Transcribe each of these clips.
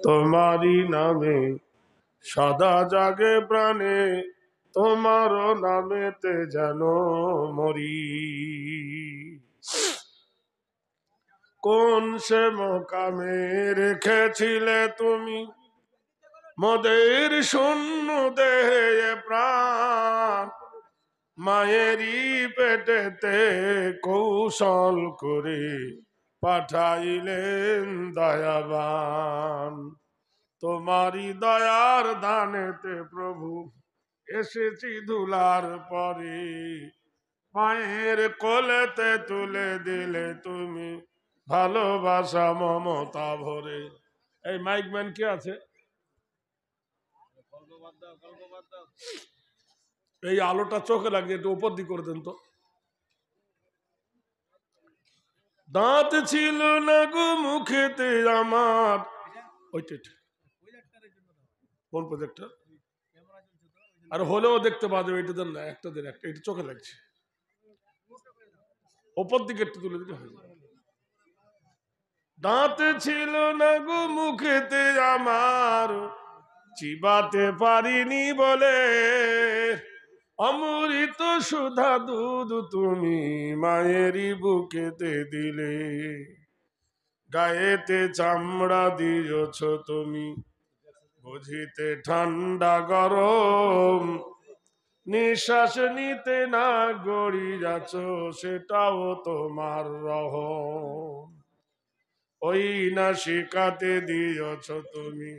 তোমারি নামে সদা জাগে প্রাণে, তোমার নামেতে যেন মরি। কোন সে মোকামে রেখেছিলে তুমি মোদের শূন্য দেহে প্রাণ, মায়েরই পেটেতে কৌশল করে পাঠাইলেন দয়াবান। তোমারি দয়ার দানেতে প্রভু এসেছি ধুলার পরে, মায়ের কোলেতে তুলে দিলে তুমি ভালোবাসা মমতা ভরে। এই মাইকম্যান কে আছে? এই আলোটা চোখে লাগছে, একটু উপর দিক করে দেন তো। দাঁত ছিল না গো মুখেতে আমার। ওইটা কোন প্রজেক্টটা? আর হলেও দেখতে পাওয়া যাবে, এটা দেন না, একটা দেন, একটা এটা চোখে লাগছে, ওপর দিকে একটু তুলে দিলে হয়ে যাবে। দাঁত ছিল না গো মুখেতে আমার, চিবাতে পারিনি বলে, অমৃত সুধা দুধ তুমি মায়েরই বুকেতে দিলে। গায়েতে চামড়া দিয়েছ তুমি বুঝিতে ঠান্ডা গরম, নিঃশ্বাস নিতে না গড়িয়াছ সেটাও তোমার রহম। ওই না শিখাতে দিয়েছ তুমি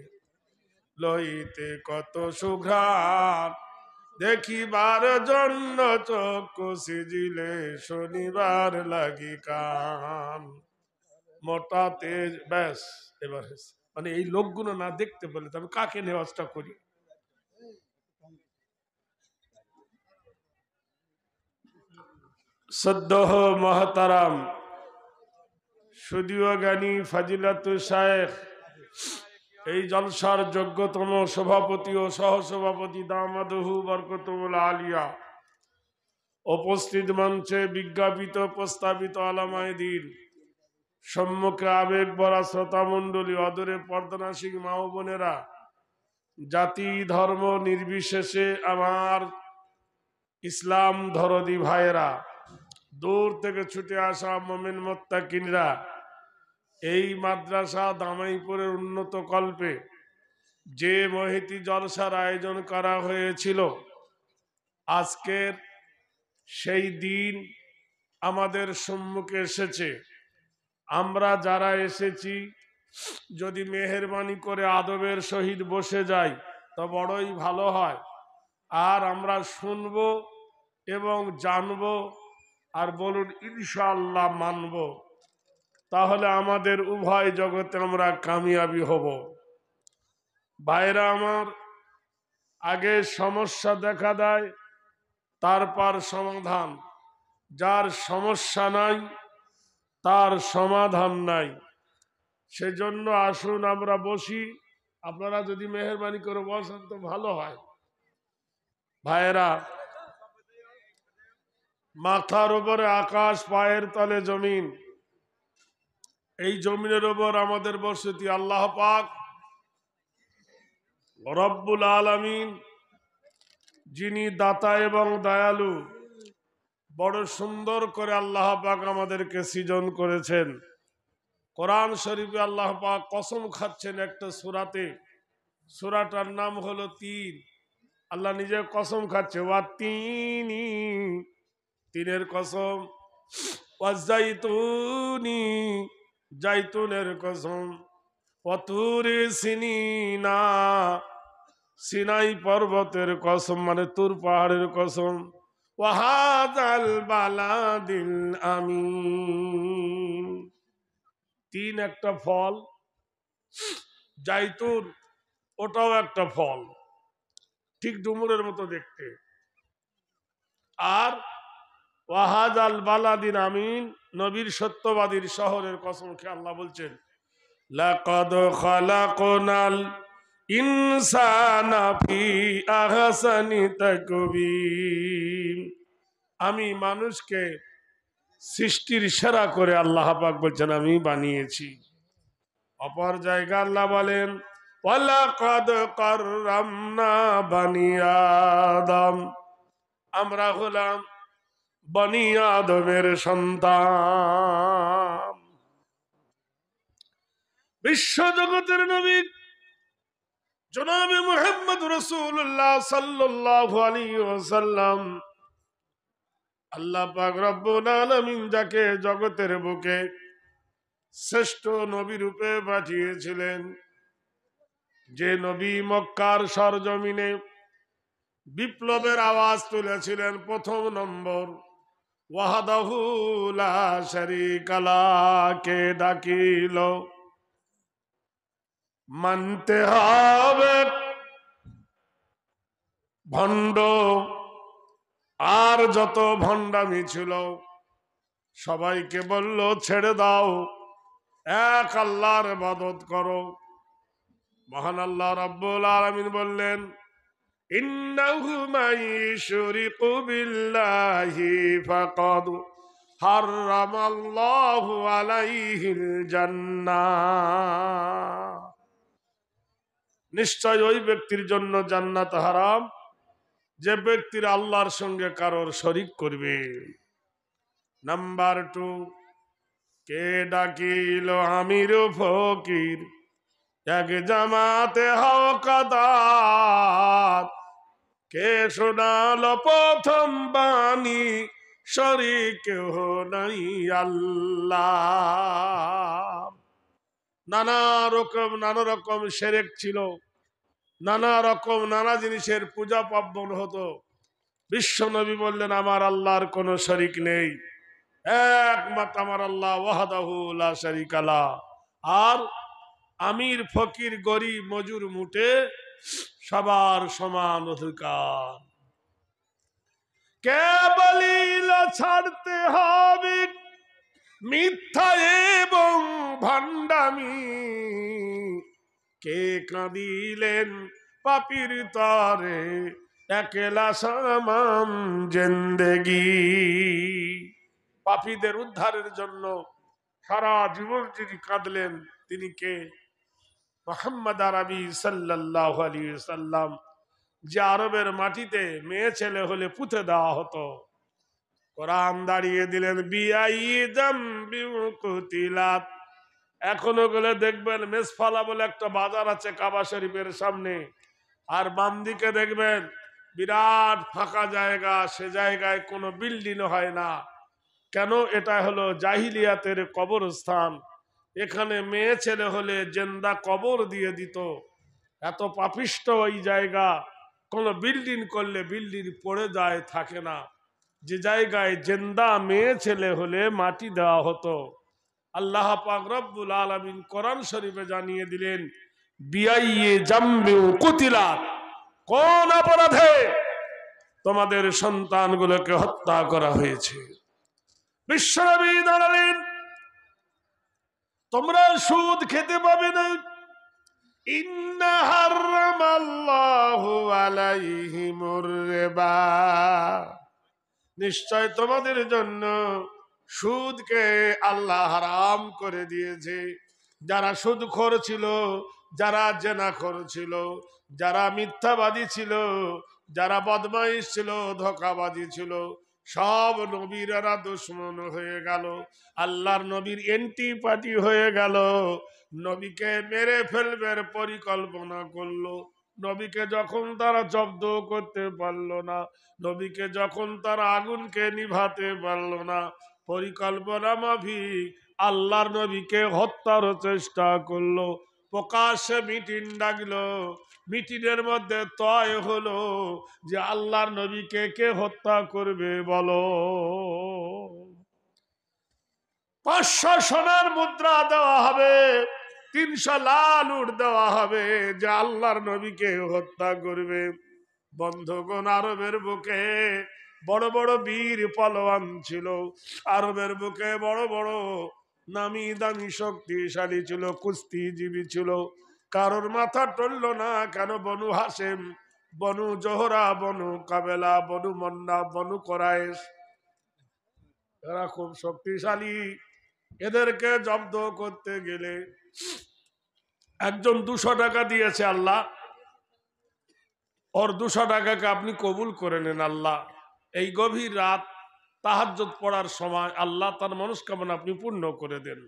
লইতে কত সুঘ্রাণ, দেখিবার জন্য চক্ষু সিজিলে শনিবার লাগি কান। মোটা তেজ ব্যাস। এবার মানে এই লোকগুলো না দেখতে পেলে তবে কাকে নেওয়াজটা করি। সদ্যহ মহতারাম সুদীয় জ্ঞানী ফাজিলাতু শায়েখ, এই জলসার যোগ্যতম সভাপতি ও সহসভাপতি দামাদহু বরকতুল আলিয়া, উপস্থিত মঞ্চে বিজ্ঞাপিত প্রস্তাবিত আলামায়ে দ্বীন, সম্মুখে আবেগ ভরা শ্রোতা মণ্ডলী, অদূরে পর্দানাসিক মা ও বোনেরা, জাতি ধর্ম নির্বিশেষে আমার ইসলাম ধরদি ভাইয়েরা, দূর থেকে ছুটে আসা মোমেন মুত্তাকিনরা, এই মাদ্রাসা দামাইপুরের উন্নত কল্পে যে মহিতি জলসার আয়োজন করা হয়েছিল, আজকের সেই দিন আমাদের সম্মুখে এসেছে। আমরা যারা এসেছি যদি মেহেরবানি করে আদবের সহিত বসে যাই তা বড়ই ভালো হয়। আর আমরা শুনব এবং জানব আর বলুন ইনশাআল্লাহ মানব, তাহলে আমাদের উভয় জগতে আমরা কামিয়াবি হব। ভাইরা আমার, আগে সমস্যা দেখা দেয়, তারপর সমাধান। যার সমস্যা নাই তার সমাধান নাই। সেজন্য আসুন আমরা বসি। আপনারা যদি মেহেরবানি করে বসেন তো ভালো হয়। ভাইয়েরা, মাথার উপরে আকাশ, পায়ের তলে জমিন, এই জমিনের উপর আমাদের বসতি আল্লাহ পাক রব্বুল আলামিন, যিনি দাতা এবং দয়ালু, বড় সুন্দর করে আল্লাহ পাক আমাদেরকে সৃজন করেছেন। কোরআন শরীফে আল্লাহ পাক কসম খাচ্ছেন একটা সূরাতে, সূরাটার নাম হলো তিন। আল্লাহ নিজে কসম খাচ্ছে, ওয়া তিনি, তিনের কসম, ওয়া জাইতুনি, জাইতুনের কসম, ওয়া তুরি সিনিনা, সিনাই পর্বতের কসম মানে তুর পাহাড়ের কসম, ওয়া হাযাল বালাদিল আমিন। তিন একটা ফল, জাইতুন ওটাও একটা ফল, ঠিক ডুমুরের মতো দেখতে। আর ওয়াহাজাল বালাদিন আমিন, নবীর সত্যবাদীর শহরের কসম খেয়ে আল্লাহ বলছেন, লাকাদ খালাকনাল ইনসানা ফি আহসানি তাকবীম, আমি মানুষকে সৃষ্টির সেরা করে আল্লাহ পাক বলছেন আমি বানিয়েছি। অপর জায়গা আল্লাহ বলেন ওয়ালাকাদ কাররামনা বানি আদম, আমরা হলাম বনি আদমের সন্তান। বিশ্ব জগতের নবী জনাবে মুহাম্মদ রাসূলুল্লাহ সাল্লাল্লাহু আলাইহি ওয়াসাল্লাম, আল্লাহ পাক রব্বুল আলামিন যাকে জগতের বুকে শ্রেষ্ঠ নবী রূপে পাঠিয়েছিলেন, যে নবী মক্কার সরজমিনে বিপ্লবের আওয়াজ তুলেছিলেন, প্রথম নম্বর ওয়াহদাহু লা শারীকা লাহু কে ডাকিল মানতে হবে ভণ্ড আর যত ভণ্ডামি ছিল সবাইকে বলল ছেড়ে দাও, এক আল্লাহর ইবাদত করো। মহান আল্লাহ রাব্বুল আলামিন বললেন ইন্নাহু মাইশুরিকু বিল্লাহি ফাকাদ হারামাল্লাহু আলাইহিল জান্নাহ, নিশ্চয় ওই ব্যক্তির জন্য জান্নাত হারাম যে ব্যক্তির আল্লাহর সঙ্গে কারোর শরীক করবে। নাম্বার 2, কে ডাকিল আমির ফকির এক জামাতে হকাদাত, কে শোনাল প্রথম বাণী শরীক নাই আল্লাহ। নানা রকম শিরক ছিল, নানা জিনিসের পূজা পার্বণ হতো। বিশ্ব নবী বললেন আমার আল্লাহর কোনো শরীক নেই, একমাত্র আমার আল্লাহ ওয়াহদাহু লা শারীকা লাহু। আর আমির ফকির গরিব মজুর মুটে সবার সমান অধিকার। কে বলিল ছাড়তে হবে মিথ্যা এবং ভণ্ডামি, কে কাঁদিলেন পাপীর তরে একলা সামাম জিন্দেগি। পাপীদের উদ্ধারের জন্য সারা জীবন যিনি কাঁদলেন তিনি কে? মুহাম্মদ আরবি সাল্লাল্লাহু আলাইহি ওয়াসাল্লাম, যে আরবের মাটিতে মেয়ে ছেলে হলে পুঁতে দেওয়া হতো। কোরআন দাঁড়িয়ে দিলেন বিআইয়ি যামবিন কুতিলাত। এখনো গেলে দেখবেন মেসফালা বলে একটা বাজার আছে কাবা শরীফের সামনে, আর বাম দিকে দেখবেন বিরাট ফাঁকা জায়গা, সে জায়গায় কোনো বিল্ডিং হয় না। কেন? এটা হলো জাহিলিয়াতের কবরস্থান। এখানে মেয়ে ছেলে হলে জেন্দা কবর দিয়ে দিত। এত পাপিষ্ট ওই জায়গা, কোনো বিল্ডিং করলে বিল্ডিং পড়ে যায়, থাকে না। যে জায়গায় জেন্দা মেয়ে ছেলে হলে মাটি দেওয়া হতো, আল্লাহ পাক রব্বুল আলামিন কোরআন শরীফে জানিয়ে দিলেন বিআইয়ি যামবিন কুতিলাত, কোন অপরাধে তোমাদের সন্তানগুলোকে হত্যা করা হয়েছে। বিশ্বনবী দাঁড়ালেন তোমরা সুদ খেতে পাবে না, ইন্না হারামাল্লাহু আলাইহিমুর রিবা, নিশ্চয় তোমাদের জন্য সুদকে আল্লাহ হারাম করে দিয়েছে। যারা সুদখোর ছিল, যারা জেনাখোর ছিল, যারা মিথ্যাবাদী ছিল, যারা বদমাইশ ছিল, ধোঁকাবাদী ছিল, সব নবীরা দুশমন হয়ে গেল, আল্লাহর নবীর এন্টি পার্টি হয়ে গেল। নবীকে মেরে ফেলবার পরিকল্পনা করলো। নবীকে যখন তারা জব্দ করতে পারলো না, নবীকে যখন তারা আগুনকে নিভাতে পারলো না, পরিকল্পনা মাফিক আল্লাহর নবীকে হত্যার চেষ্টা করলো। প্রকাশ্যে মিটিং ডাকলো, মিটিংয়ের মধ্যে তয় হলো যে আল্লাহর নবীকে কে হত্যা করবে বলো। 500 সোনার মুদ্রা দেওয়া হবে, 300 লাল উট দেওয়া হবে, যে আল্লাহর নবীকে হত্যা করবে। বন্ধুগণ, আরবের বুকে বড় বড় বীর পালোয়ান ছিল, আরবের বুকে বড় বড় নামি দামি শক্তিশালী ছিল, কুস্তিজীবী ছিল। কারোর মাথা টলল না। কেন? বনু হাসেম, বনু জোহরা, বনু কাবেলা, বনু মন্না, বনু কোরাইশ, এরা খুব শক্তিশালী। এদেরকে জব্দ করতে গেলে একজন 200 টাকা দিয়েছে, আল্লাহ ওর 200 টাকাকে আপনি কবুল করে নেন আল্লাহ। এই গভীর রাত তাহাজ্জুদ পড়ার সময় আল্লাহ তার মনস্কামনা আপনি পূর্ণ করে দেন।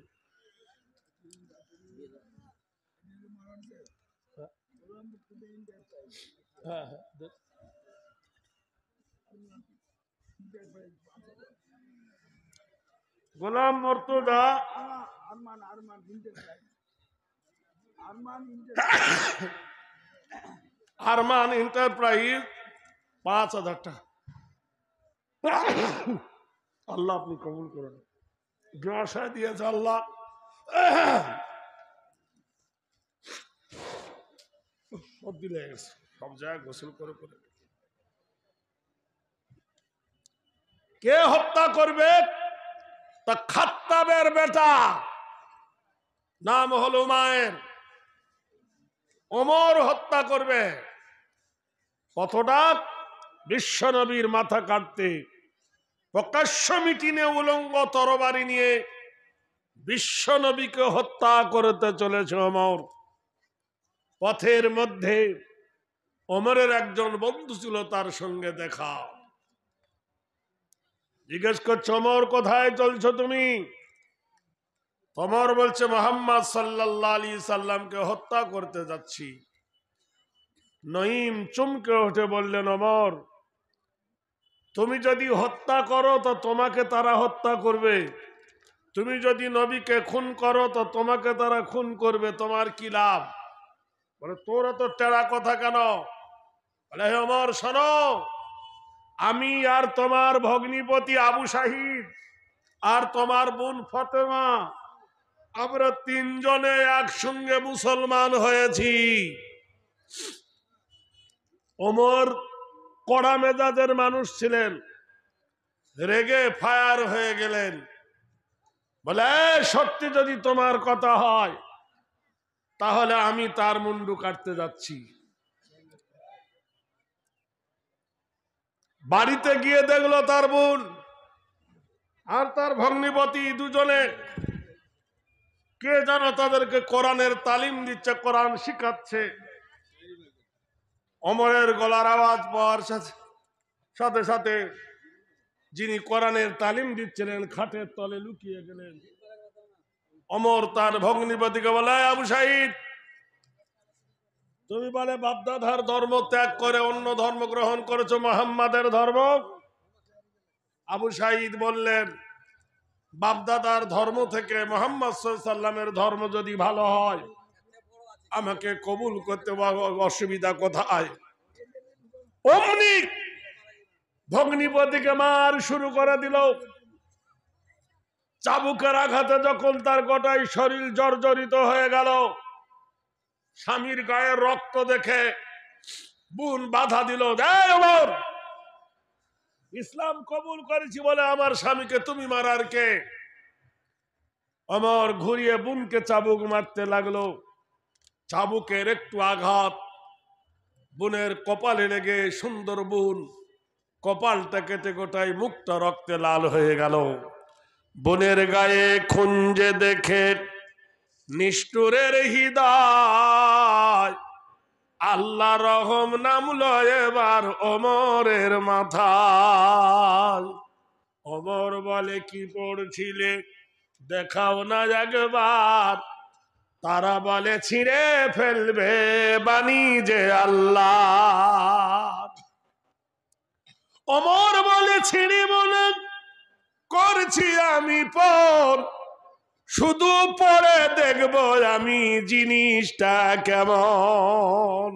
গোলাম মুর্তজা আরমান এন্টারপ্রাইজ 5000 টাকা আল্লাহ আপনি কবুল করেন। আশায় দিয়েছে আল্লাহ। সর্দি লেগে গেছে, সব জায়গায় গোসল করে করে। কে হত্যা করবে? তা খাত্তাবের বেটা, নাম হলো উমায়ের। ওমর হত্যা করবে। কতটা? বিশ্ব নবীর মাথা কাটতে প্রকাশ্য মিটিনে উলঙ্গ তরবারি নিয়ে বিশ্ব নবীকে হত্যা করতে চলেছে ওমর। পথের মধ্যে ওমরের একজন বন্ধু ছিল, তার সঙ্গে দেখা। জিজ্ঞেস করছে, ওমর কোথায় চলছো তুমি? ওমর বলছে, মুহাম্মদ সাল্লাল্লাহু আলাইহি সাল্লামকে হত্যা করতে যাচ্ছি। নঈম চমকে উঠে বললেন, ওমর তুমি যদি হত্যা করো তো তোমাকে তারা হত্যা করবে, তুমি যদি নবীকে খুন করো তো তোমাকে তারা খুন করবে, তোমার কি লাভ? বলে, তোর তো টেরা কথা কেন? বলে, হে ওমর শোনো, আমি আর তোমার ভগ্নিপতি আবু শাহিদ আর তোমার বোন ফাতেমা, আমরা 3 জনে একসঙ্গে মুসলমান হয়েছি। ওমর কড়া মেজাজের মানুষ ছিলেন, রেগে ফায়ার হয়ে গেলেন। বলে, সত্যি যদি তোমার কথা হয় তাহলে আমি তার মুন্ডু কাটতে যাচ্ছি। বাড়িতে গিয়ে দেখলো তার বোন আর তার ভগ্নিপতি দুজনে কে যেন তাদেরকে কোরআনের তালিম দিচ্ছে, কোরআন শিখাচ্ছে। ওমরের গলার আওয়াজ পাওয়ার সাথে সাথে যিনি কোরআনের তালিম দিচ্ছিলেন খাটের তলে লুকিয়ে গেলেন। ওমর তার ভগ্নিপতিকে বলে, আবু শাহিদ তুমি বলে বাপদাদার ধর্ম ত্যাগ করে অন্য ধর্ম গ্রহণ করেছো, মুহাম্মাদের ধর্ম। আবু শাহিদ বললেন, বাপদাদার ধর্ম থেকে মুহাম্মদ সাল্লাল্লাহু আলাইহি সাল্লামের ধর্ম যদি ভালো হয় আমাকে কবুল করতে অসুবিধা কোথায়? অমনি ভগ্নিপতিকে মার শুরু করে দিল। চাবুকের আঘাতে যখন তার গোটাই শরীর জর্জরিত হয়ে গেল, স্বামীর গায়ে রক্ত দেখে বোন বাধা দিল, ওমর ইসলাম কবুল করেছি বলে আমার স্বামীকে তুমি মারার কে? ওমর ঘুরিয়ে বোনকে চাবুক মারতে লাগলো। চাবুকের একটু আঘাত বোনের কপালে লেগে সুন্দর বোন কপালটা কেটে গোটাই মুখটা রক্তে লাল হয়ে গেল। বোনের গায়ে খুঞ্জে দেখে নিষ্ঠুরের হৃদয় আল্লাহ রহম নামলো এবার ওমরের মাথায়। ওমর বলে, কি পড়ছিলে দেখাও না একবার? তারা বলে, ছিঁড়ে ফেলবে বাণী যে আল্লাহ। ওমর বলে, ছিঁড়ি মনে করছি আমি পর, শুধু পরে দেখবো আমি জিনিসটা কেমন।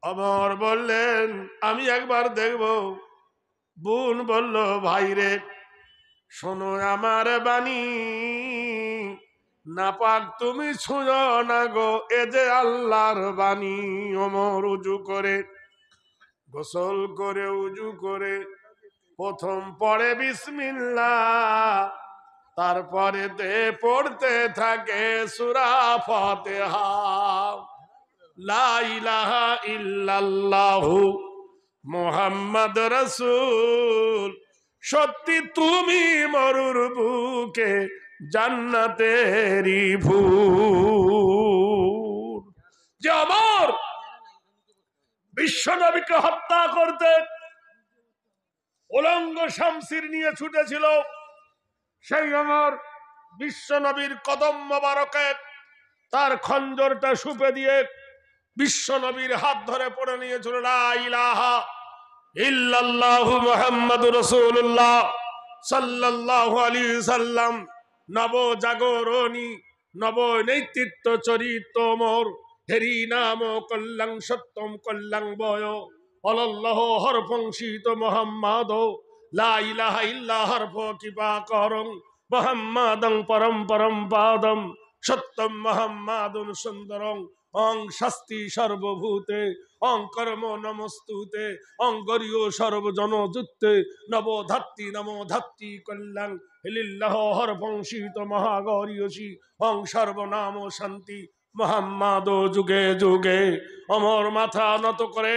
ওমর বললেন, আমি একবার দেখবো। বোন বলল, ভাই রে শোনো আমার বাণী, নাপাক তুমি ছুঁয়ো না গো, এ যে আল্লাহর বাণী। ওমর উজু করে গোসল করে উজু করে প্রথম পড়ে বিসমিল্লাহ, তারপরে পড়তে থাকে সূরা ফাতিহা। লা ইলাহা ইল্লাল্লাহু মুহাম্মদ রাসূল, সত্যি তুমি মরুর বুকে জান্নাতেরি ফুল। যে আমার বিশ্ব নবীকে হত্যা করতে উলঙ্গ শামসির নিয়ে ছুটেছিল, সেই আমার বিশ্ব নবীর কদম মোবারকে তার খঞ্জরটা সুপে দিয়ে বিশ্ব নবীর হাত ধরে পড়ে নিয়েছিল লা ইলাহা ইল্লাল্লাহু মুহাম্মাদুর রাসূলুল্লাহ সাল্লাল্লাহু আলাইহি সাল্লাম। নব জাগরণী নব নেতৃত্ব চরিত্র মোর, হেরি নাম কল্যাং সত্যম কল্যাং বয় অলল্লাহ হরফংসিত মোহাম্মদ লা ইলাহা ইল্লা হরফ কিবা করং মোহাম্মদং পরম পরম পাদম সত্যম মোহাম্মদুন সুন্দরং অং শাস্তি সর্বভূতে অং কর্ম নমস্তুতে অং গরিয় সর্বজনযুক্তে নবো ধাত্রী নমো ধাত্রী কল্যাণ হিলিল্লাহ হরবংশিত মহাগরিয়সী অং সর্বনাম শান্তি মোহাম্মদ যুগে যুগে। অমর মাথা নত করে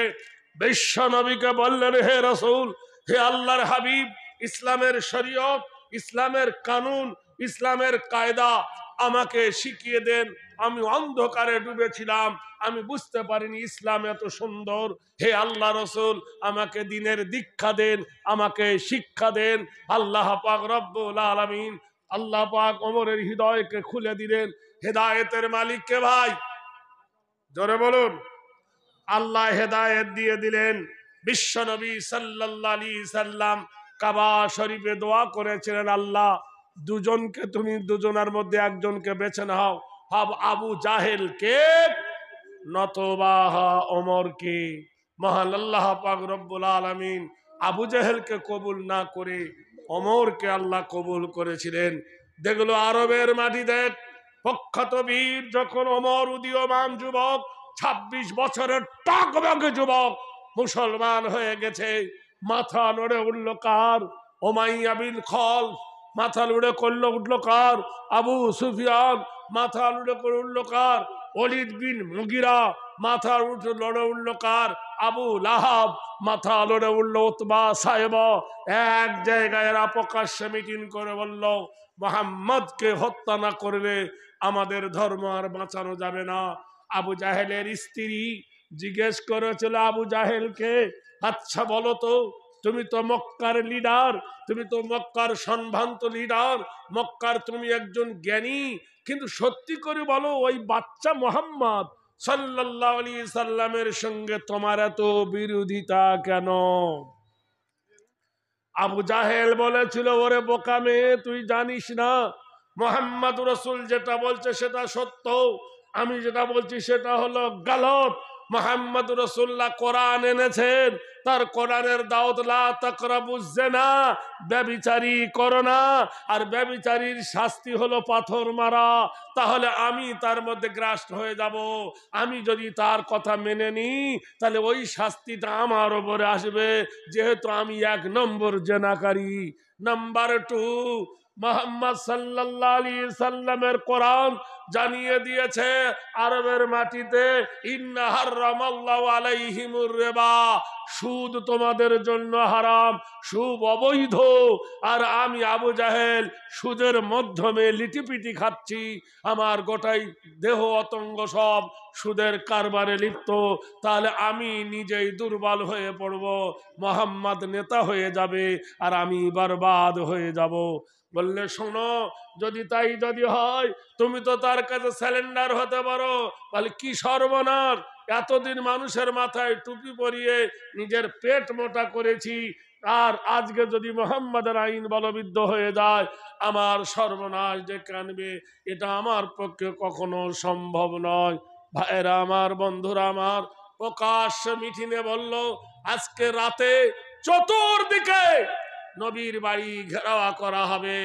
বিশ্ব নবীকে বললেন, হে রাসূল, হে আল্লাহর হাবিব, ইসলামের শরীয়ত, ইসলামের কানুন, ইসলামের কায়দা আমাকে শিখিয়ে দেন। আমি অন্ধকারে ডুবেছিলাম, আমি বুঝতে পারিনি ইসলাম এত সুন্দর। হে আল্লাহ রসুল, আমাকে দ্বীনের দীক্ষা দেন, আমাকে শিক্ষা দেন। আল্লাহ পাক রব্বুল আলামিন, আল্লাহ পাক ওমরের হৃদয়কে খুলে দিলেন। হেদায়েতের মালিক কে ভাই? জোরে বলুন। আল্লাহ হেদায়েত দিয়ে দিলেন। বিশ্ব নবী সাল্লাল্লাহু আলাইহি সাল্লাম কাবা শরীফে দোয়া করেছিলেন, আল্লাহ দুজনকে তুমি দুজনের মধ্যে একজনকে বেছে নাও, আবু জাহেলকে নতবা ওমরকে। মহান আল্লাহ পাক রব্বুল আলামিন আবু জাহেলকে কবুল না করে ওমরকে আল্লাহ কবুল করেছিলেন। দেখলো আরবের মাটিতে প্রখ্যাত বীর যখন ওমর উদীয়মান যুবক, 26 বছরের টকবগে যুবক, মুসলমান হয়ে গেছে। মাথা নড়ে উঠল কার? উমাইয়া বিন খলফ। মাথা লুড়ে করলো উঠলো কার? আবু সুফিয়ান। মাথা লুড়ে করে উঠলো কার? ওলিদ বিন মুগিরা। মাথা উঠে লড়ে উঠলো কার? আবু লাহাব। মাথা লড়ে উঠলো উতবা সাহেবা। এক জায়গায় এরা প্রকাশ্যে মিটিং করে বলল, মুহাম্মদকে হত্যা না করলে আমাদের ধর্ম আর বাঁচানো যাবে না। আবু জাহেলের স্ত্রী জিজ্ঞেস করেছিল আবু জাহেলকে, আচ্ছা বলো তো, তুমি তো মক্কার লিডার, তুমি তো মক্কার সম্ভ্রান্ত লিডার, মক্কার তুমি একজন জ্ঞানী, কিন্তু সত্যি করে বলো ওই বাচ্চা মুহাম্মদ সাল্লাল্লাহু আলাইহি সাল্লামের সঙ্গে তোমার এত বিরোধিতা কেন? আবু জাহেল বলেছিল, ওরে বোকা মেয়ে, তুই জানিস না মুহাম্মদ রাসূল যেটা বলছে সেটা সত্য, আমি যেটা বলছি সেটা হলো গালত। মুহাম্মদ রাসূলুল্লাহ কোরআন এনেছেন, তার কোরআনের দাওয়াত লা তাকরাবুজ জিনা, ব্যভিচারী করো না, আর ব্যভিচারীর শাস্তি হলো পাথর মারা। তাহলে আমি তার মধ্যে গ্রাস্ট হয়ে যাব। আমি যদি তার কথা মেনে নিই তাহলে ওই শাস্তিটা আমার উপরে আসবে, যেহেতু আমি 1 নম্বর জেনাকারী। নাম্বার 2, মুহাম্মদ সাল্লাল্লাহু আলাইহি সাল্লামের কোরআন জানিয়ে দিয়েছে আরবের মাটিতে ইন্না হারামাল্লাহু আলাইহিমুর রিবা, সুদ তোমাদের জন্য হারাম, সুদ অবৈধ। আর আমি আবু জাহেল সুদের মাধ্যমে লিটিপিটি খাচ্ছি, আমার গোটাই দেহ অতঙ্গ সব সুদের কারবারে লিপ্ত। তাহলে আমি নিজেই দুর্বল হয়ে পড়ব, মুহাম্মদ নেতা হয়ে যাবে আর আমি বরবাদ হয়ে যাব। বললে শোনো, যদি তাই যদি হয় তুমি তো তার কাছে স্যালেন্ডার হতে পারো। বলে কি সর্বনাশ, এতদিন মানুষের মাথায় টুপি পরিয়ে নিজের পেট মোটা করেছি, আর আজকে যদি মুহাম্মাদের আইন বলবিদ্ধ হয়ে যায় আমার সর্বনাশ ডেকে আনবে, এটা আমার পক্ষে কখনো সম্ভব নয়। ভাইরা আমার, বন্ধুরা আমার, প্রকাশ্য মিটিংয়ে বলল আজকে রাতে চতুর্দিকে নবীর বাড়ি ঘেরাওয়া করা হবে।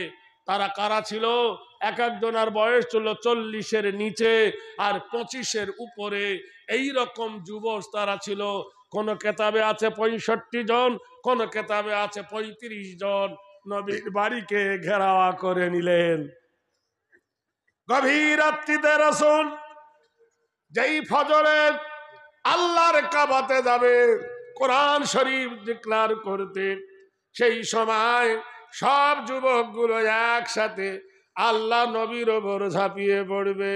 তারা কারা ছিল? এক একজনের বয়স ছিল 40-এর নিচে আর 25-এর উপরে, এই রকম যুবক তারা ছিল। কোন কেতাবে আছে 65 জন, কোন কেতাবে আছে 35 জন। নবীর বাড়িকে ঘেরাওয়া করে নিলেন। গভীর রাত্রিতে রাসূল যেই ফজরে আল্লাহর কাবাতে যাবে কোরআন শরীফ ডিক্লার করতে, সেই সময় সব যুবকগুলো একসাথে আল্লাহ নবীর ওপর ঝাঁপিয়ে পড়বে।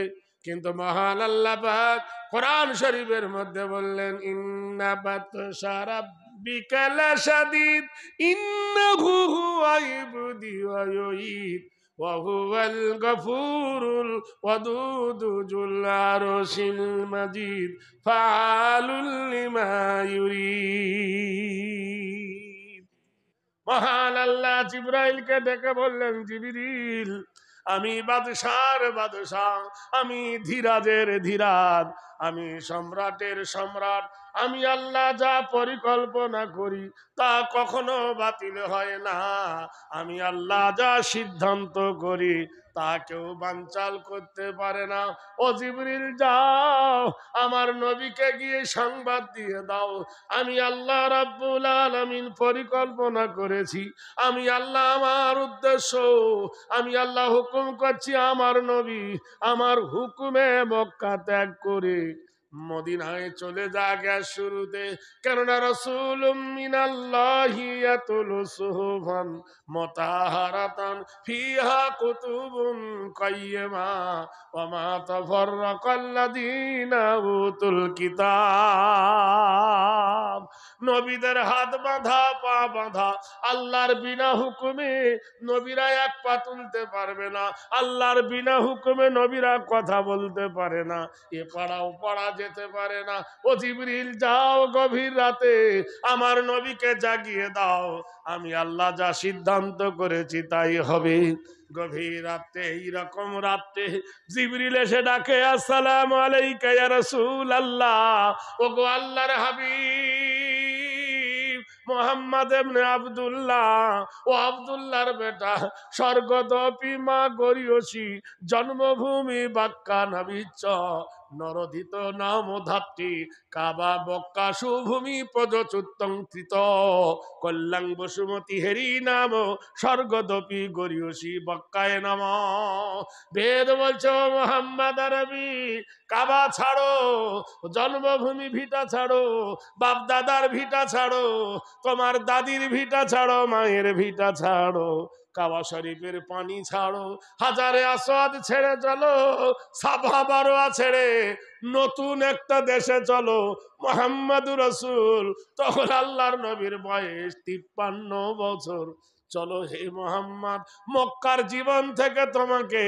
কিন্তু মহান আল্লাহ পাক কোরআন শরীফের মধ্যে বললেন, ইন্না বাতশা রাব্বিকা লাশাদীদ ইন্নাহু হুয়াল ইবদি ওয়া ইউঈদ ওয়া হুয়াল গফুরুল ওয়াদুদ যুল আরশিল মাজিদ ফাআলুল লিমা ইউরিদ। মহান আল্লাহ জিবরাইলকে ডেকে বললেন, জিবরিল, আমি বাদশার বাদশাহ, আমি ধীরাজের ধীরাজ, আমি সম্রাটের সম্রাট। আমি আল্লাহ যা পরিকল্পনা করি তা কখনো বাতিল হয় না। আমি আল্লাহ যা সিদ্ধান্ত করি তা কেউ বানচাল করতে পারে না। ও জিবরিল, যাও আমার নবীকে গিয়ে সংবাদ দিয়ে দাও, আমি আল্লাহ রাব্বুল আলামিন পরিকল্পনা করেছি, আমি আল্লাহ আমার উদ্দেশ্য, আমি আল্লাহ হুকুম করছি আমার নবী আমার হুকুমে মক্কা ত্যাগ করে মদিনায় চলে যাক শুরুতে। কেননা রাসূলুম মিনাল্লাহি ইয়াতুলু সুহুফান মুতাহারাতান ফিহা কুতুবুন কাইয়্যিমা ওয়া মা তাফাররাকাল্লাযীনা উতুল কিতাব। নবীদের হাত বাঁধা পা বাঁধা, আল্লাহর বিনা হুকুমে নবীরা এক পা তুলতে পারবে না, আল্লাহর বিনা হুকুমে নবীরা কথা বলতে পারে না, এ পাড়া ও পাড়া যেতে পারে না। ও জিবরিল, যাও গভীর রাতে আমার নবীকে জাগিয়ে দাও, আমি আল্লাহ যা সিদ্ধান্ত করেছি তাই হবে। গভীর রাতে, এইরকম রাতে জিবরিল এসে ডাকে, আসসালামু আলাইকা ইয়া রাসূলুল্লাহ, ওগো আল্লাহর হাবিব মুহাম্মদ ইবনে আব্দুল্লাহ, ও আব্দুল্লাহর বেটা, স্বর্গদপি মা গরিয়সী, জন্মভূমি বাক্কা নবিচ্চ, নরধিত নাম ধাত্রী, কাবা বক্কা সুভূমি পদচুত্তংকৃত, কল্যাং বসুমতী হেরি নাম, স্বর্গদপি গরিয়সী বক্কায় নাম। বেদ বলছো মোহাম্মদ আরবি, কাবা ছাড়ো, জন্মভূমি ভিটা ছাড়ো, বাপ দাদার ভিটা ছাড়ো, তোমার দাদির ভিটা ছাড়ো, মায়ের ভিটা ছাড়ো, কাবা শরীফের পানি ছাড়ো, হাজারে আসওয়াদ ছেড়ে চলো, সাফা মারওয়া ছেড়ে নতুন একটা দেশে চলো। মুহাম্মাদুর রাসূল, তখন আল্লাহর নবীর বয়স 53 বছর। চলো হে মোহাম্মদ, মক্কার জীবন থেকে তোমাকে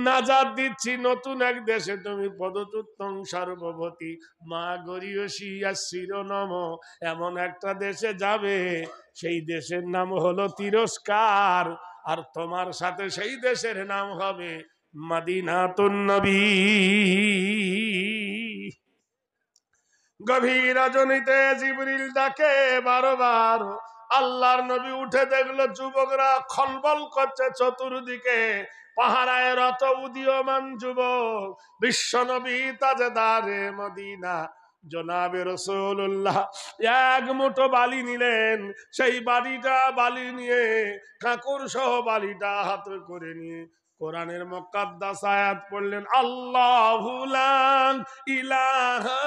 নাজাত দিচ্ছি, নতুন এক দেশে তুমি পদচ্যুতং সর্বভূতি মা গরিয়সী শিরোনম, এমন একটা দেশে যাবে, সেই দেশের নাম হলো তিরস্কার, আর তোমার সাথে সেই দেশের নাম হবে মদিনাতুন নবী। গভীর রজনীতে জিবরিল ডাকে বারবার। আল্লাহর নবী উঠে দেখলো যুবকরা খলবল করছে চতুর্দিকে, পাহারায় রত উদীয়মান যুবক বিশ্ব নবী তাজদারে মদিনা জনাবে রাসূলুল্লাহ এক মুঠো বালি নিলেন, সেই বালি নিয়ে কাঁকর সহ বালিটা হাতে করে নিয়ে কোরআনের মুকাদ্দাস আয়াত পড়লেন, আল্লাহু লা ইলাহা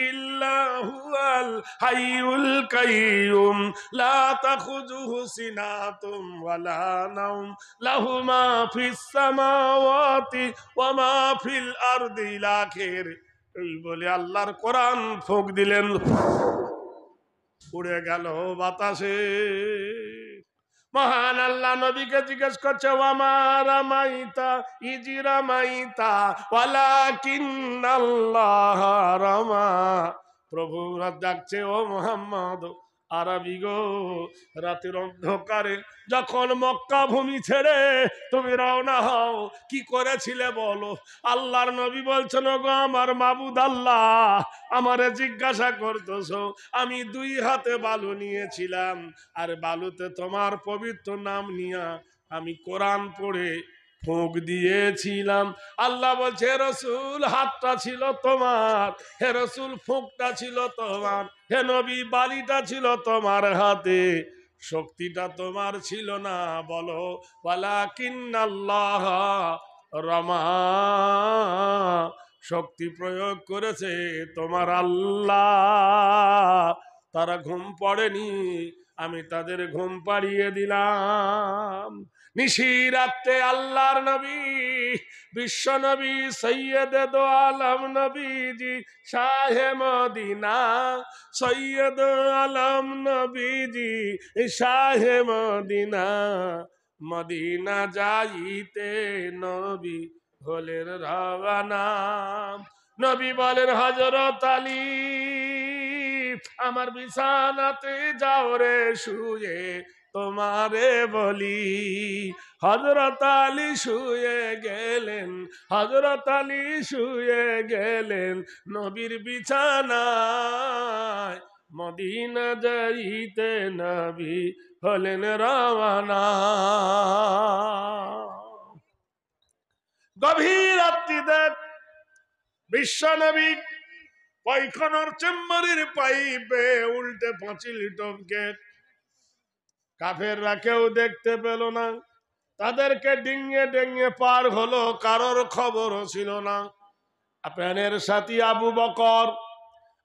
ইল্লা হুয়াল হাইয়ুল কাইয়্যুম লা তাখুযুহু সিনাতুম ওয়ালা নাওম লাহু মা ফিস সামাওয়াতি ওয়া মা ফিল আরদি ইলা আখির। এই বলে আল্লাহর কোরআন ফুঁক দিলেন, উড়ে গেল বাতাসে। মহান আল্লাহ নবীকে জিজ্ঞেস করছে, ওয়ামা রামাইতা ইজ রামাইতা ওয়ালাকিন্নাল্লাহ রামা। প্রভু ডাকছে, ও মুহাম্মদ আরবি গো, রাতের অন্ধকারে যখন মক্কা ভূমি ছেড়ে তুমি রওনা হও, কি করেছিলে বলো? আল্লাহর নবী বলছেন, গো আমার মাবুদ আল্লাহ, আমারে জিজ্ঞাসা করতেছো, আমি 2 হাতে বালু নিয়েছিলাম, আর বালুতে তোমার পবিত্র নাম নিয়া আমি কোরআন পড়ে ফুঁক দিয়েছিলাম। আল্লাহ বলছে, হে রাসূল হাতটা ছিল তোমার, হে রাসূল ফুঁকটা ছিল তোমার, হে নবী বালিটা ছিল তোমার হাতে, শক্তিটা তোমার ছিল না। বলো, ওয়ালাকিন্নাল্লাহ রামা, শক্তি প্রয়োগ করেছে তোমার আল্লাহ। তারা ঘুম পড়েনি, আমি তাদের ঘুম পাড়িয়ে দিলাম। নিশিরাতে আল্লাহর নবী বিশ্ব নবী সৈয়দ দো আলম নবীজি শাহে মদিনা, সৈয়দ আলম নবীজি শাহে মদিনা, মদিনা যাইতে নবী হলেন রওয়ানা। নবী বলেন হযরত আলী আমার বিছানাতে যাও রে শুয়ে তোমারে বলি। হযরত আলী শুয়ে গেলেন, হযরত আলী শুয়ে গেলেন নবীর বিছানায়, মদিনা যাইতে নবী হলেন রওয়ানা। গভীর রাত্রিতে বিশ্ব নবী পায়খানার চেম্বারের পাইপে উল্টে পাঁচিল টপকে, কাফেররা কেউ দেখতে পেল না, তাদেরকে ডিঙিয়ে ডিঙিয়ে পার হলো, কারোর খবরও ছিল না। প্রাণের সাথী আবু বকর,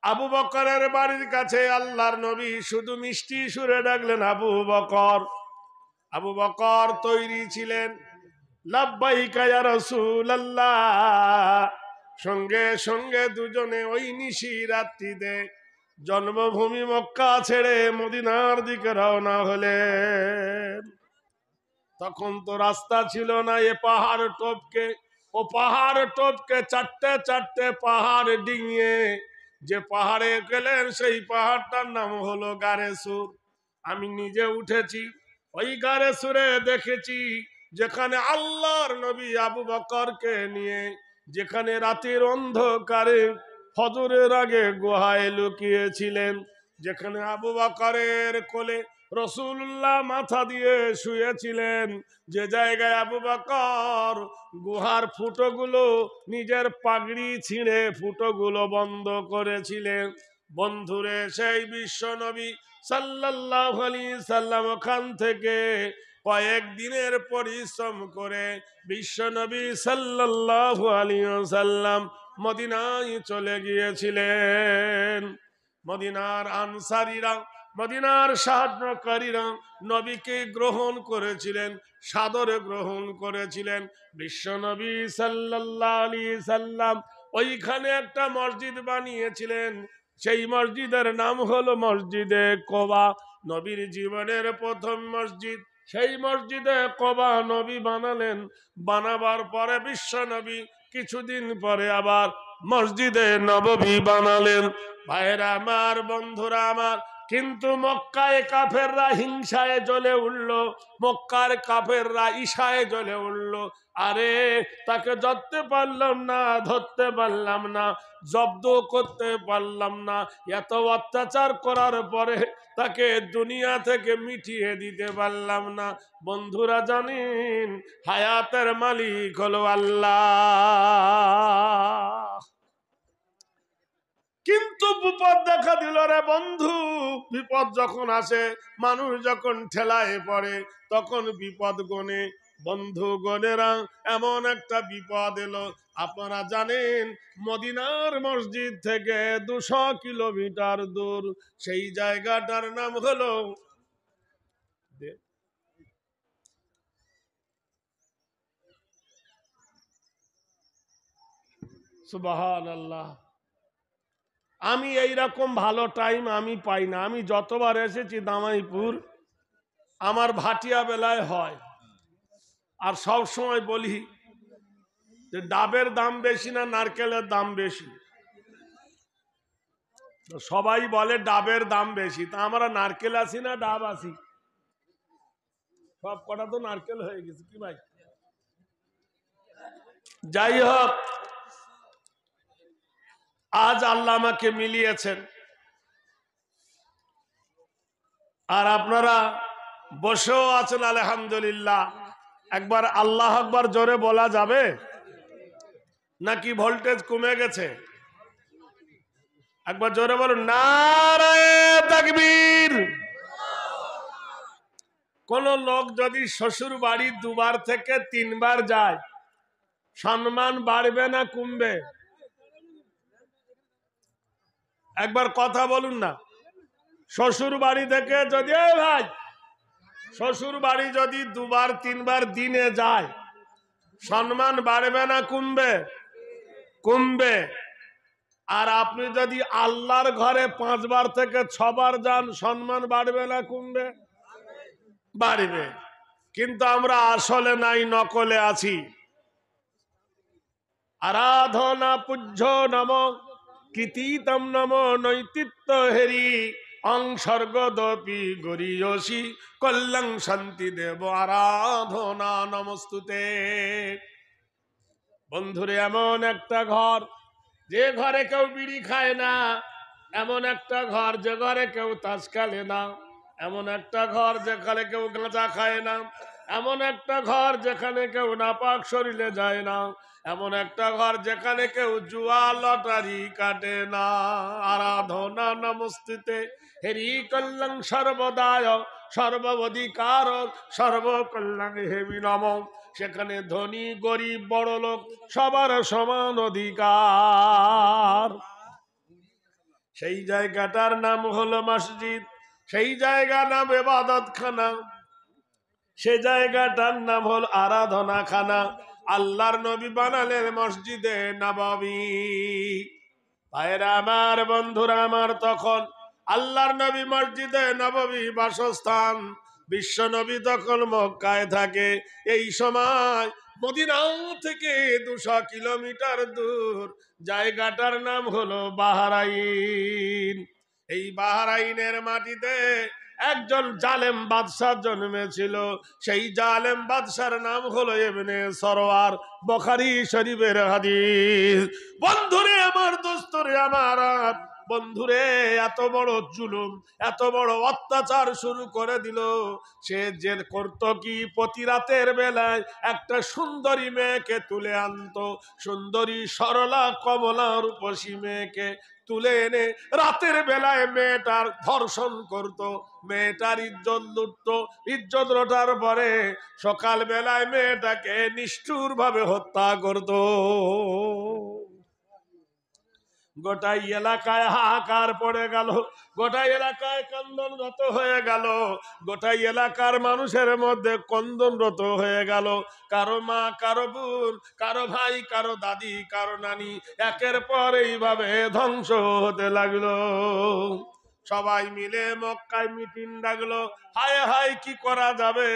আবু বকরের বাড়ির কাছে আল্লাহর নবী শুধু মিষ্টি সুরে ডাকলেন আবু বকর। আবু বকর তৈরি ছিলেন, লাব্বাইকা ইয়া রাসূলুল্লাহ। সঙ্গে সঙ্গে দুজনে ওই নিশি রাত্রিতে জন্মভূমি মক্কা ছেড়ে মদিনার দিকে রওনা হলেন। তখন তো রাস্তা ছিল না, এ পাহাড় টপকে ও পাহাড় টপকে চারটে চারটে পাহাড় ডিঙিয়ে যে পাহাড়ে গেলেন সেই পাহাড়টার নাম হলো গারে সুর। আমি নিজে উঠেছি ওই গারে সুরে, দেখেছি যেখানে আল্লাহর নবী আবু বকরকে নিয়ে, যেখানে রাতের অন্ধকারে ফজরের আগে গুহায় লুকিয়েছিলেন, যেখানে আবু বকরের কোলে রাসূলুল্লাহ মাথা দিয়ে শুয়েছিলেন, যে জায়গায় আবু বকর গুহার ফুটোগুলো নিজের পাগড়ি ছিঁড়ে ফুটোগুলো বন্ধ করেছিলেন। বন্ধুরে সেই বিশ্ব নবী সাল্লাল্লাহু আলাইহি সাল্লাম ওখান থেকে কয়েকদিনের পরিশ্রম করে বিশ্ব নবী সাল্লাল্লাহু আলাইহি সাল্লাম মদিনায় চলে গিয়েছিলেন। মদিনার আনসারীরা, মদিনার সাহায্যকারীরা নবীকে গ্রহণ করেছিলেন, সাদরে গ্রহণ করেছিলেন। বিশ্ব নবী সাল্লাল্লাহু আলাইহি সাল্লাম ওইখানে একটা মসজিদ বানিয়েছিলেন, সেই মসজিদের নাম হলো মসজিদে কোবা, নবীর জীবনের প্রথম মসজিদ। সেই মসজিদে কোবা নবী বানালেন, বানাবার পরে বিশ্ব নবী কিছুদিন পরে আবার মসজিদে নববী বানালেন। ভাইরা আমার, বন্ধুরা আমার, কিন্তু মক্কায় কাফেররা হিংসায় জ্বলে উঠল, মক্কার কাফেররা ঈশায় জ্বলে উঠল। আরে তাকে ধরতে পারলাম না, ধরতে পারলাম না, জব্দ করতে পারলাম না, এত অত্যাচার করার পরে তাকে দুনিয়া থেকে মিটিয়ে দিতে পারলাম না। বন্ধুরা জানেন হায়াতের মালিক হলো আল্লাহ। কিন্তু বিপদ দেখা দিল রে বন্ধু। বিপদ যখন আসে, মানুষ যখন ঠেলায় পড়ে, তখন বিপদ গনে। বন্ধু গনেরা, এমন একটা বিপদ এলো। আপনারা জানেন মদিনার মসজিদ থেকে 200 কিলোমিটার দূর সেই জায়গাটার নাম হলো সুবহানাল্লাহ। আমি এইরকম ভালো টাইম আমি পাই না। আমি যতবার এসেছি দামাইপুর, আমার ভাটিয়া বেলায় হয়। আর সব সময় বলি যে ডাবের দাম বেশি না নারকেলের দাম বেশি? সবাই বলে ডাবের দাম বেশি, তা আমরা নারকেল আসি না ডাব আসি? সব কটা তো নারকেল হয়ে গেছে কি ভাই? যাই হোক, আজ আল্লাহ আমাকে মিলিয়েছেন, আর আপনারা বসেও আছেন আলহামদুলিল্লাহ। একবার আল্লাহ আকবার জোরে বলা যাবে নাকি ভোল্টেজ কমে গেছে? একবার জোরে বলুন নারায়ে তাকবীর। কোন লোক যদি শ্বশুর বাড়ি 2 বার থেকে 3 বার যায়, সম্মান বাড়বে না কমবে? একবার কথা বলুন না। শ্বশুর বাড়ি থেকে যদি, এই ভাই, শ্বশুর বাড়ি যদি দুবার তিনবার দিনে যায়, সম্মান বাড়বে না কমবে? কমবে। আর আপনি যদি আল্লাহর ঘরে 5 বার থেকে 6 বার যান, সম্মান বাড়বে না কমবে? বাড়বে। কিন্তু আমরা আসলে নাই, নকলে আছি। আরাধনা পূজ্য নম কৃতিতম নম নৈতিত্য হেরি অংসর্গদপি গরিয়সী কল্যাণ শান্তি দেব আরাধনা নমস্তুতে। বন্ধুরে, এমন একটা ঘর যে ঘরে কেউ বিড়ি খায় না, এমন একটা ঘর যে ঘরে কেউ তাস খেলে না, এমন একটা ঘর যেখানে কেউ গাঁজা খায় না, এমন একটা ঘর যেখানে কেউ নাপাক শরীরে যায় না, এমন একটা ঘর যেখানে কেউ জুয়া লটারি কাটে না। আরাধনা নমস্তুতে হেরি কল্যাণ সর্বদায় সর্বধিকার সর্বকল্যাণ হেমি নম। সেখানে ধনী গরিব বড় লোক সবার সমান অধিকার। সেই জায়গাটার নাম হলো মসজিদ, সেই জায়গার নাম ইবাদতখানা, সে জায়গাটার নাম হল আরাধনা খানা। আল্লাহর নবী বানালেন মসজিদে নববী। ভাইরা আমার, বন্ধুরা আমার, তখন আল্লাহর নবী মসজিদে নববী বাসস্থান, বিশ্ব নবী তখন মক্কায় থাকে। এই সময় মদিনা থেকে 200 কিলোমিটার দূর জায়গাটার নাম হলো বাহরাইন। এই বাহরাইনের মাটিতে একজন জালেম বাদশাহ জন্মেছিল। সেই জালেম বাদশার নাম হলো ইবনে সরওয়ার। বুখারী শরীফের হাদিস। বন্ধুরে আমার, দোস্তরে আমার, বন্ধুরে, এত বড় জুলুম, এত বড় অত্যাচার শুরু করে দিল। সে যে করত কি, প্রতি রাতের বেলায় একটা সুন্দরী মেয়েকে তুলে আনতো, সুন্দরী সরলা কমলা রূপসী মেয়েকে তুলে এনে রাতের বেলায় মেয়েটার ধর্ষণ করত, মেয়েটার ইজ্জত লুটত। ইজ্জত লোটার পরে সকাল বেলায় মেয়েটাকে নিষ্ঠুর ভাবে হত্যা করত। গোটাই এলাকায় হাহাকার পড়ে গেল, গোটাই এলাকায় কন্দনরত হয়ে গেল, গোটাই এলাকার মানুষের মধ্যে কন্দনরত হয়ে গেল। কারো মা, কারো বোন, কারো ভাই, কারো দাদি, কারো নানি একের পর এইভাবে ধ্বংস হতে লাগলো। সবাই মিলে মক্কায় মিটিং ডাকলো। হায় হায়, কি করা যাবে?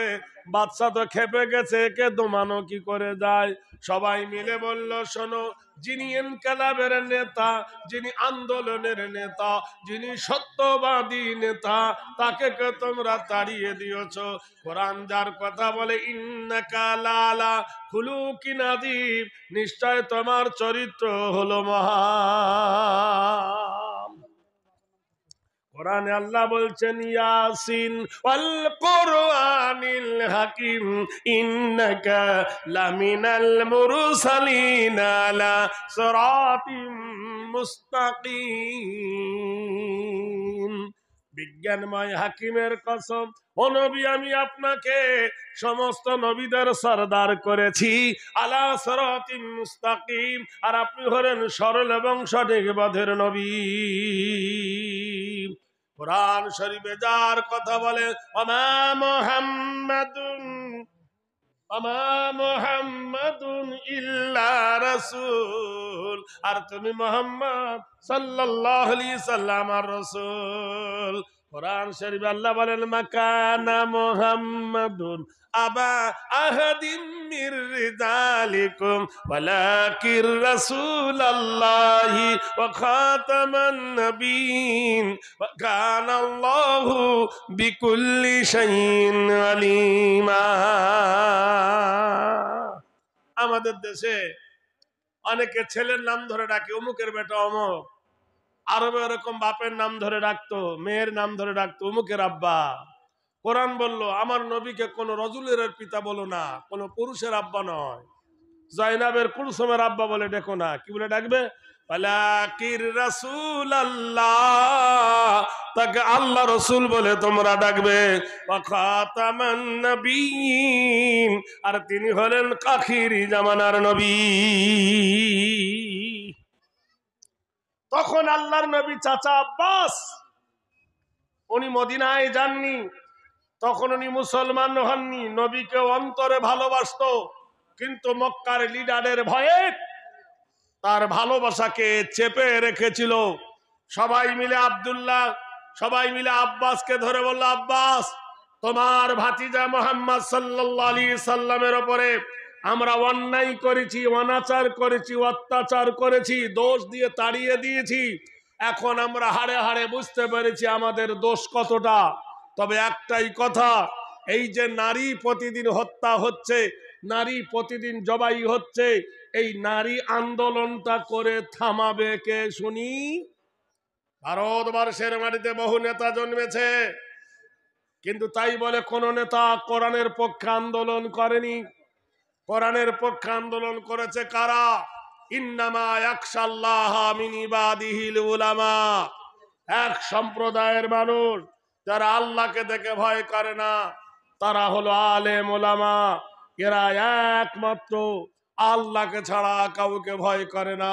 বাচ্চা তো খেপে গেছে, একে দমানো কি করে যায়? সবাই মিলে বলল, শোনো, যিনি ইনকিলাবের নেতা, যিনি আন্দোলনের নেতা, যিনি সত্যবাদী নেতা, তাকে কে তোমরা তাড়িয়ে দিয়েছ। কোরআন যার কথা বলে, ইন্নাকা লালা খুলুকিন আযীম, নিশ্চয় তোমার চরিত্র হলো মহান। কোরআনে আল্লাহ বলছেন, ইয়াসিন ওয়াল কুরআনিল হাকিম ইন্নাকা লামিনাল মুরসালিন আলা সিরাতিম মুস্তাকিম। বিজ্ঞানময় হাকিমের কসম, ও নবী, আমি আপনাকে সমস্ত নবীদের সরদার করেছি, আলা সিরাতিম মুস্তাকিম, আর আপনি হলেন সরল এবং সঠিক পথের নবী। কুরআন শরীফে যার কথা বলে, ওমা মুহাম্মাদুন ইল্লা রাসূল, আর তুমি মুহাম্মদ সাল্লাল্লাহু আলাইহি সাল্লাম আর রাসূল। কুরআন শরীফে আল্লাহ বলেন, মাকানা মুহাম্মাদুন আবা আহাদিম মির রিজালিকুম ওয়ালাকির রাসূলুল্লাহি ওয়া খাতামান নবিয়্যিন ওয়া কানাল্লাহু বিকুল্লি শাইইন আলিমা। আমাদের দেশে অনেকে ছেলের নাম ধরে ডাকে, অমুকের বেটা অমুক। আরবে এরকম বাপের নাম ধরে ডাকতো, মেয়ের নাম ধরে ডাকতো অমুকের আব্বা। কোরআন বলল, আমার নবীকে কোন রজুলের পিতা বলো না, কোন পুরুষের আব্বা নয়। জাইনাবের কুলসুমের আব্বা বলে ডেকো না। কি বলে ডাকবে? ওয়ালাকির রাসূলুল্লাহ, তাকে আল্লাহ রসুল বলে তোমরা ডাকবে। ওয়া খাতামান নবিয়্যিন, আর তিনি হলেন আখিরি জামানার নবী। তখন আল্লাহর নবী চাচা আব্বাস উনি মদিনায় যাননি, তখন উনি মুসলমান হননি, নবীকে অন্তরে ভালোবাসতো, কিন্তু মক্কার লিডারের ভয়ে তার ভালোবাসাকে চেপে রেখেছিল। সবাই মিলে আব্দুল্লাহ, সবাই মিলে আব্বাসকে ধরে বলল, আব্বাস, তোমার ভাতিজা মুহাম্মদ সাল্লাল্লাহু আলাইহি সাল্লামের উপরে আমরা অন্যায় করেছি, অনাচার করেছি, অত্যাচার করেছি, দোষ দিয়ে তাড়িয়ে দিয়েছি। এখন আমরা হাড়ে হাড়ে বুঝতে পেরেছি আমাদের দোষ কতটা। তবে একটাই কথা, এই যে নারী প্রতিদিন হত্যা হচ্ছে, নারী প্রতিদিন জবাই হচ্ছে, এই নারী আন্দোলনটা করে থামাবে কে শুনি? ভারতবর্ষের মাটিতে বহু নেতা জন্মেছে, কিন্তু তাই বলে কোন নেতা কোরআনের পক্ষে আন্দোলন করেনি। কোরআনের পক্ষে আন্দোলন করেছে কারা? ইন্নামা ইয়াখশাল্লাহা মিন ইবাদিহিল উলামা। এক সম্প্রদায়ের মানুষ যারা আল্লাহকে দেখে ভয় করে না, তারা হলো আলেম ওলামা। এরা একমাত্র আল্লাহকে ছাড়া কাউকে ভয় করে না।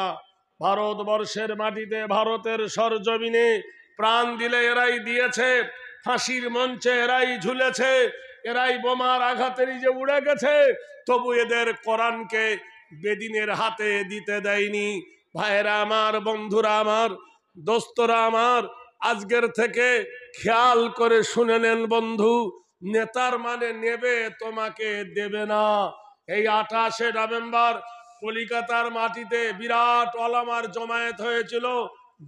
ভারতবর্ষের মাটিতে, ভারতের সরজমিনে প্রাণ দিলে এরাই দিয়েছে, ফাঁসির মঞ্চে এরাই ঝুলেছে, এরাই বোমার আঘাতে নিজে উড়ে গেছে, তবু এদের কোরআনকে বেদিনের হাতে দিতে দেয়নি। ভাইরা আমার, বন্ধুরা আমার, দোস্তরা আমার, আজকের থেকে খেয়াল করে শুনে নেন বন্ধু, নেতার মানে নেবে, তোমাকে দেবে না। এই 28শে নভেম্বর কলিকাতার মাটিতে বিরাট ওলামার জমায়েত হয়েছিল,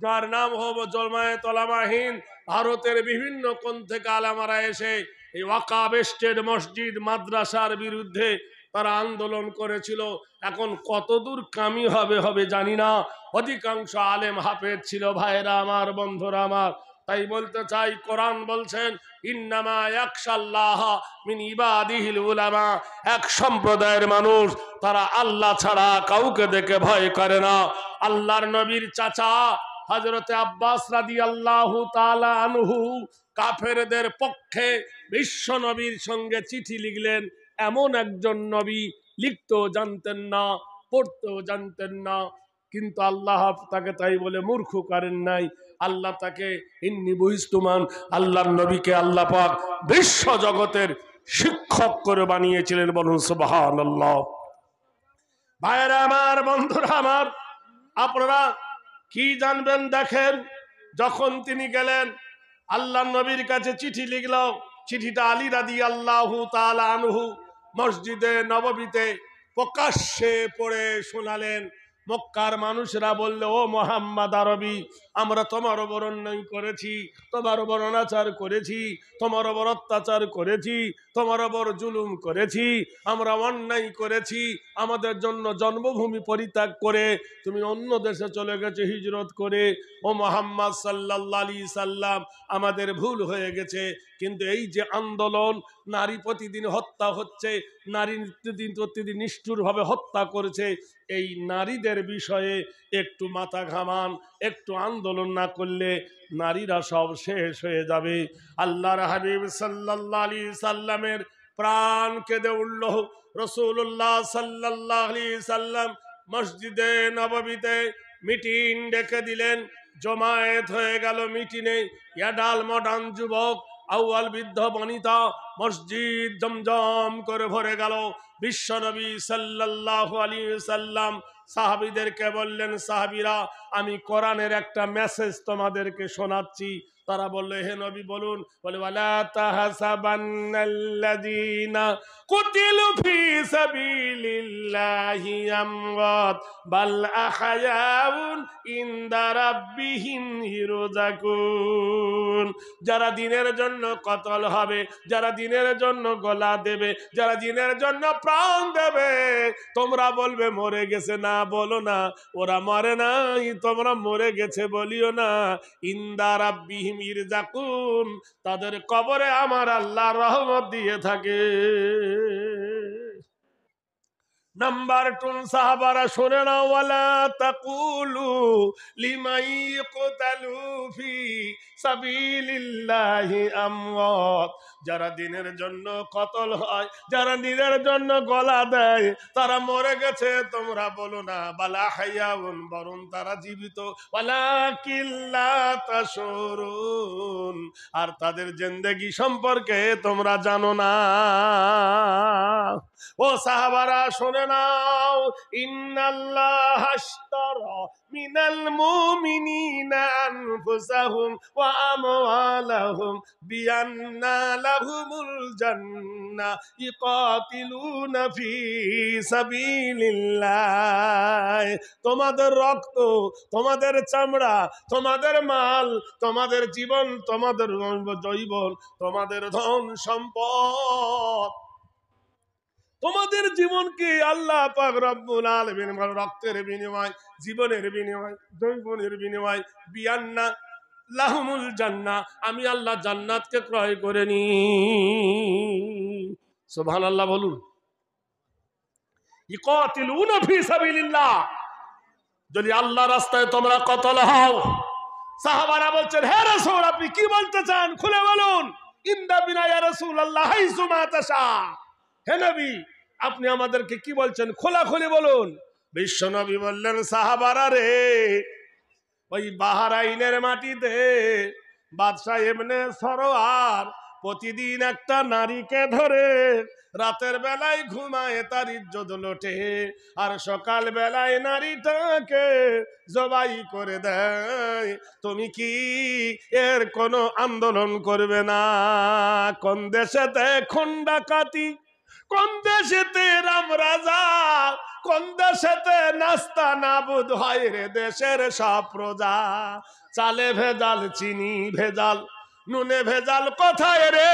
যার নাম হব জমায়েত ওলামা হিন্দ। ভারতের বিভিন্ন কোণ থেকে আলেমারা এসে এই ওয়াকাফ এস্টেট, মসজিদ, মাদ্রাসার বিরুদ্ধে তারা আন্দোলন করেছিল। এখন কতদূর কামি হবে জানি না, অধিকাংশ আলেম হাফেজ ছিল। ভাইরা আমার, বন্ধুরা আমার, তাই বলতে চাই, কোরআন বলছেন ইন্নামা ইয়াখশাল্লাহা মিন ইবাদিহিল উলামা। এক সম্প্রদায়ের মানুষ, তারা আল্লাহ ছাড়া কাউকে দেখে ভয় করে না। আল্লাহর নবীর চাচা হযরতে আব্বাস রাদিয়াল্লাহু তাআলা আনহু কাফেরদের পক্ষে বিশ্ব নবীর সঙ্গে চিঠি লিখলেন। এমন একজন নবী, লিখতেও জানতেন না, পড়তেও জানতেন না, কিন্তু আল্লাহ তাকে তাই বলে মূর্খ করেন নাই। আল্লাহ তাকে ইন্নী বুইস্তুমান, আল্লাহর নবীকে আল্লাহ পাক বিশ্ব জগতের শিক্ষক করে বানিয়েছিলেন। বলুন সুবহানাল্লাহ। ভাইরা আমার, বন্ধুরা আমার, আপনারা কি জানবেন দেখেন, যখন তিনি গেলেন আল্লাহর নবীর কাছে চিঠি লিখল, চিঠিটা আলী রাদিয়াল্লাহু তাআলা আনহু মসজিদে নববীতে প্রকাশ্যে পড়ে শোনালেন। মক্কার মানুষরা বলল, ও মুহাম্মদ আরবি, আমরা তোমার ওপর অন্যায় করেছি, তোমার ওপর অনাচার করেছি, তোমার ওপর অত্যাচার করেছি, তোমার ওপর জুলুম করেছি, আমরা অন্যায় করেছি। আমাদের জন্য জন্মভূমি পরিত্যাগ করে তুমি অন্য দেশে চলে গেছে হিজরত করে। ও মুহাম্মদ সাল্লাল্লাহু আলাইহি সাল্লাম, আমাদের ভুল হয়ে গেছে। কিন্তু এই যে আন্দোলন, নারী প্রতিদিন হত্যা হচ্ছে, নারী প্রতিদিন নিষ্ঠুরভাবে হত্যা করেছে, এই নারীদের বিষয়ে একটু মাথা ঘামান, একটু আন্দোলন না করলে নারীরা সব শেষ হয়ে যাবে। আল্লাহর হাবিব সাল্লাল্লাহু আলাইহি সাল্লামের প্রাণ কেঁদে উঠল। রাসূলুল্লাহ সাল্লাল্লাহু আলাইহি সাল্লাম মসজিদে নববীতে মিটিং ডেকে দিলেন। জমায়েত হয়ে গেল মিটিংয়ে, ইয়াডাল মডার্ন যুবক, আউয়াল বৃদ্ধ বনিতা, মসজিদ জমজম করে ভরে গেল। বিশ্বনবী সাল্লাল্লাহু আলাইহি সাল্লাম সাহাবীদেরকে বললেন, সাহাবীরা, আমি কোরআনের একটা মেসেজ তোমাদেরকে শোনাচ্ছি। তারা বলল, হে নবী বলুন। বলে, ওয়ালা তাহসাবান্নাল্লাযীনা কুতিলু ফী সাবিলিল্লাহি আমওয়াত বাল আহয়াউন ইনদা রাব্বিহিম ইরযাকুন। যারা দিনের জন্য কতল হবে, যারা দিনের জন্য গলা দেবে, যারা দিনের জন্য প্রাণ দেবে, তোমরা বলবে মরে গেছে, না বলো না। ওরা মরে নাই, তোমরা মরে গেছে বলিও না। ইনদা রাব্বিহিম ইরযাকুন, তাদের কবরে আমার আল্লাহ রহমত দিয়ে থাকে। নাম্বার 2, সাহাবারা শুনে না, ওয়ালা তাকুলু লিমান ইয়াকতালু ফি সাবিলিল্লাহি আমওয়াত যারা দিনের জন্য কতল হয়, যারা দিনের জন্য গলা দেয়, তারা মরে গেছে তোমরা বলো না, বালা হাইয়াউন, বরং তারা জীবিত, ওয়ালাকিন লা তাশউরুন, আর তাদের জিন্দেগি সম্পর্কে তোমরা জানো না। ও সাহাবারা শুনে নাও, ইন্নাল্লাহা আশতারা মিনাল মুমিনিনা আনফুসাহুম ওয়া আমওয়ালাহুম বিআন্না লাহুমুল জান্নাহ ইকাতিলুনা ফি সাবিলিল্লাহ। তোমাদের রক্ত, তোমাদের চামড়া, তোমাদের মাল, তোমাদের জীবন, তোমাদের জৈবন, তোমাদের ধন সম্পদ, তোমাদের জীবনকে আল্লাহ পাক রব্বুল আলামিন রক্তের বিনিময়, জীবনের বিনিময়, জৈবনের বিনিময়, বিআন্না লাহুমুল জান্নাহ, আমি আল্লাহ জান্নাতকে ক্রয় করে নি। সুবহানাল্লাহ বলুন। ইকাতিলুনা ফি সাবিলিল্লাহ, যদি আল্লাহ রাস্তায় তোমরা কতল হও। সাহাবারা বলছেন, হে রাসূল আপনি কি বলতে চান, খুলে বলুন। ইন্দা বিনা ইয়া রাসূলুল্লাহ হাইসুমা তাশা, হে নবী আপনি আমাদেরকে কি বলছেন, খোলাখুলি বলুন। বিশ্ব নবী বললেন, সাহাবারা রে, ওই বাহরাইনের মাটিতে বাদশাহ ইবনে সরওয়ার প্রতিদিন একটা নারীকে ধরে রাতের বেলায় ঘুমায়, তার ইজ্জত লোটে, আর সকাল বেলায় নারীটাকে জবাই করে দেয়। তুমি কি এর কোনো আন্দোলন করবে না? কোন দেশেতে খুন ডাকাতি, কোন দেশেতে রাম রাজা, কোন দেশেতে নাস্তা নাবুদ হয় রে দেশের সব প্রজা। চালে ভেজাল, চিনি ভেজাল, নুনে ভেজাল, কোথায় রে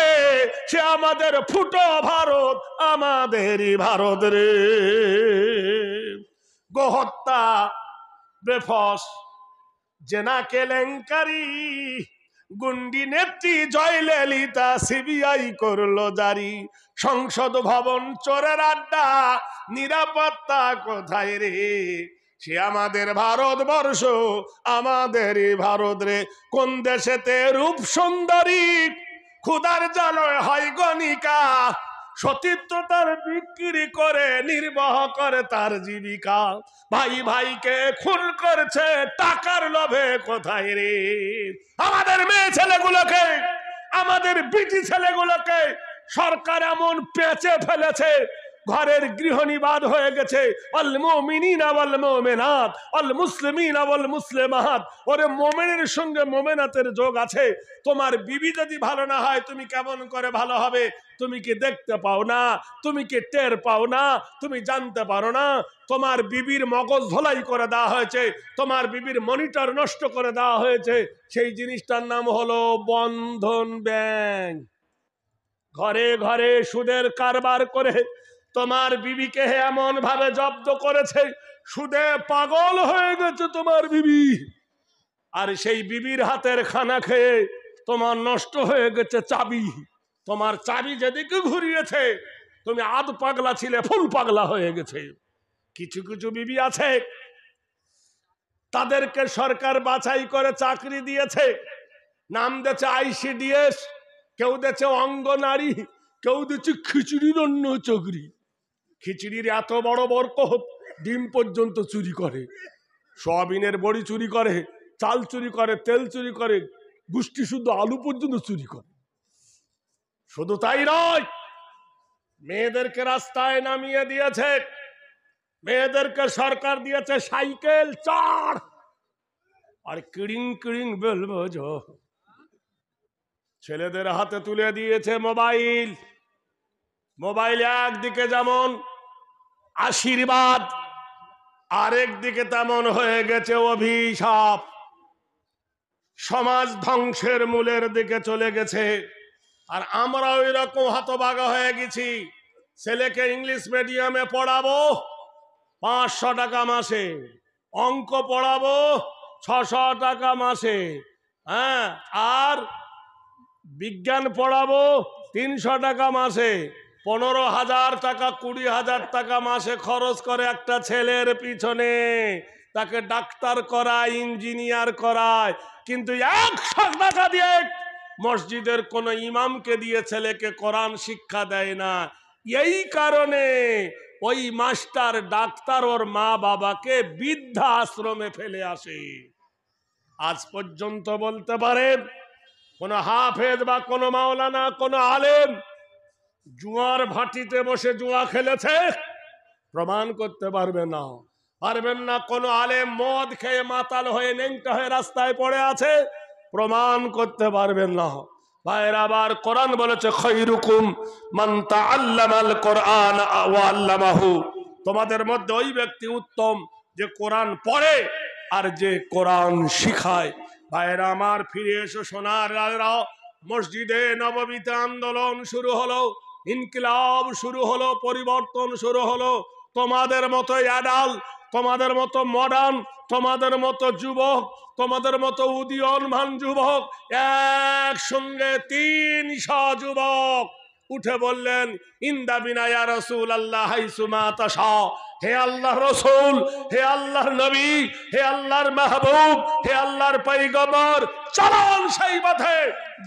সে আমাদের ফুটো ভারত, আমাদেরই ভারত রে। গোহত্যা, বেফস, জেনা কেলেঙ্কারি, গুন্ডি নেত্রী জয়ললিতা সিবিআই করলো জারি। সংসদ ভবন চোরের আড্ডা, নিরাপত্তা কোথায় রে সে আমাদের ভারতবর্ষ, আমাদেরই ভারত রে। কোন দেশেতে রূপ সুন্দরী ক্ষুধার জ্বালায় হয় গণিকা, সতীত্ব তার বিক্রি করে নির্বাহ করে তার জীবিকা। ভাই ভাইকে খুন করছে টাকার লোভে, কোথায় রে আমাদের মেয়ে ছেলেগুলোকে, আমাদের বিটি ছেলেগুলোকে সরকার এমন পেঁচে ফেলেছে, ঘরের গৃহনিবাদ হয়ে গেছে। আল মুমিনিনা ওয়াল মুমিনাত আল মুসলিমিনা ওয়াল মুসলিমাত, ওরে মুমিনের সঙ্গে মুমিনাতের যোগ আছে। তোমার বিবি যদি ভালো না হয় তুমি কেমন করে ভালো হবে? তুমি কি দেখতে পাও না? তুমি কি টের পাও না? তুমি জানতে পারো না? তোমার বিবির মগজ ধোলাই করে দেওয়া হয়েছে, তোমার বিবির মনিটর নষ্ট করে দেওয়া হয়েছে। সেই জিনিসটার নাম হলো বন্ধন ব্যাংক। ঘরে ঘরে সুদের কারবার করে তোমার বিবিকে এমন ভাবে জব্দ করেছে, সুদে পাগল হয়ে গেছে তোমার বিবি। আর সেই বিবির হাতের খানা খেয়ে তোমার নষ্ট হয়ে গেছে চাবি। তোমার চাবি যেদিকে ঘুরিয়েছে তুমি আধ পাগলা ছিলে ফুল পাগলা হয়ে গেছে। কিছু কিছু বিবি আছে তাদেরকে সরকার বাছাই করে চাকরি দিয়েছে, নাম দিয়েছে ICDS, কেউ দিয়েছে অঙ্গনারী, কেউ দিচ্ছে খিচুড়ির অন্য চাকরি। খিচুড়ির এত বড় বরকত, ডিম পর্যন্ত চুরি করে, সয়াবিনের বড়ি চুরি করে, চাল চুরি করে, তেল চুরি করে, গুষ্টি শুদ্ধ আলু পর্যন্ত চুরি করে। শুধু তাই নয়, মেয়েদেরকে রাস্তায় নামিয়ে দিয়েছে, মেয়েদেরকে সরকার দিয়েছে সাইকেল চার, আর কিড়িং কিড়িং বেল বাজো। ছেলেদের হাতে তুলে দিয়েছে মোবাইল। মোবাইল একদিকে যেমন আশীর্বাদ, আরেক দিকে তেমন হয়ে গেছে অভিশাপ। সমাজ ধ্বংসের মূলের দিকে চলে গেছে। আর আমরা ওই রকম হতভাগা হয়ে গেছি। ছেলেকে ইংলিশ মিডিয়ামে পড়াবো 500 টাকা মাসে, অঙ্ক পড়াবো 600 টাকা মাসে, হ্যাঁ, আর বিজ্ঞান পড়াবো 300 টাকা মাসে। 15,000 টাকা 20,000 টাকা মাসে খরচ করে একটা ছেলের পিছনে। তাকে ডাক্তার করায়, ইঞ্জিনিয়ার করায়, কিন্তু 100 টাকা দিয়ে মসজিদের কোন ইমামকে দিয়ে ছেলেকে কোরআন শিক্ষা দেয় না। এই কারণে ওই মাস্টার ডাক্তার ওর মা বাবাকে বৃদ্ধা আশ্রমে ফেলে আসে। আজ পর্যন্ত বলতে পারেন কোন হাফেজ বা কোন মাওলানা কোন আলেম জুয়ার ভাটিতে বসে জুয়া খেলেছে? প্রমাণ করতে পারবে না, পারবেন না। কোন আলেম মদ খেয়ে মাতাল হয়ে নেংটা হয়ে রাস্তায় পড়ে আছে? প্রমাণ করতে পারবেন না। ভাইরা, আবার কোরআন বলেছে খায়রুকুম মান তাআল্লামাল কোরআন ওয়া আল্লামাহু, তোমাদের মধ্যে ওই ব্যক্তি উত্তম যে কোরআন পড়ে আর যে কোরআন শিখায়। ভাইরা আমার, ফিরে এসো সোনার লালেরা। মসজিদে নববীতে আন্দোলন শুরু হলো, ইনকিলাব শুরু হলো, পরিবর্তন শুরু হলো। তোমাদের মতো অ্যাডাল, তোমাদের মতো মডার্ন, তোমাদের মতো যুবক, তোমাদের মতো উদীয়মান যুবক, একসঙ্গে ৩০০ যুবক উঠে বললেন ইন্দা বিনা ইয়া রাসূলুল্লাহ হাইসুমা তাশা, হে আল্লাহ রসুল, হে আল্লাহর নবী, হে আল্লাহর মাহবুব, হে আল্লাহর পয়গম্বর, চলুন সেই পথে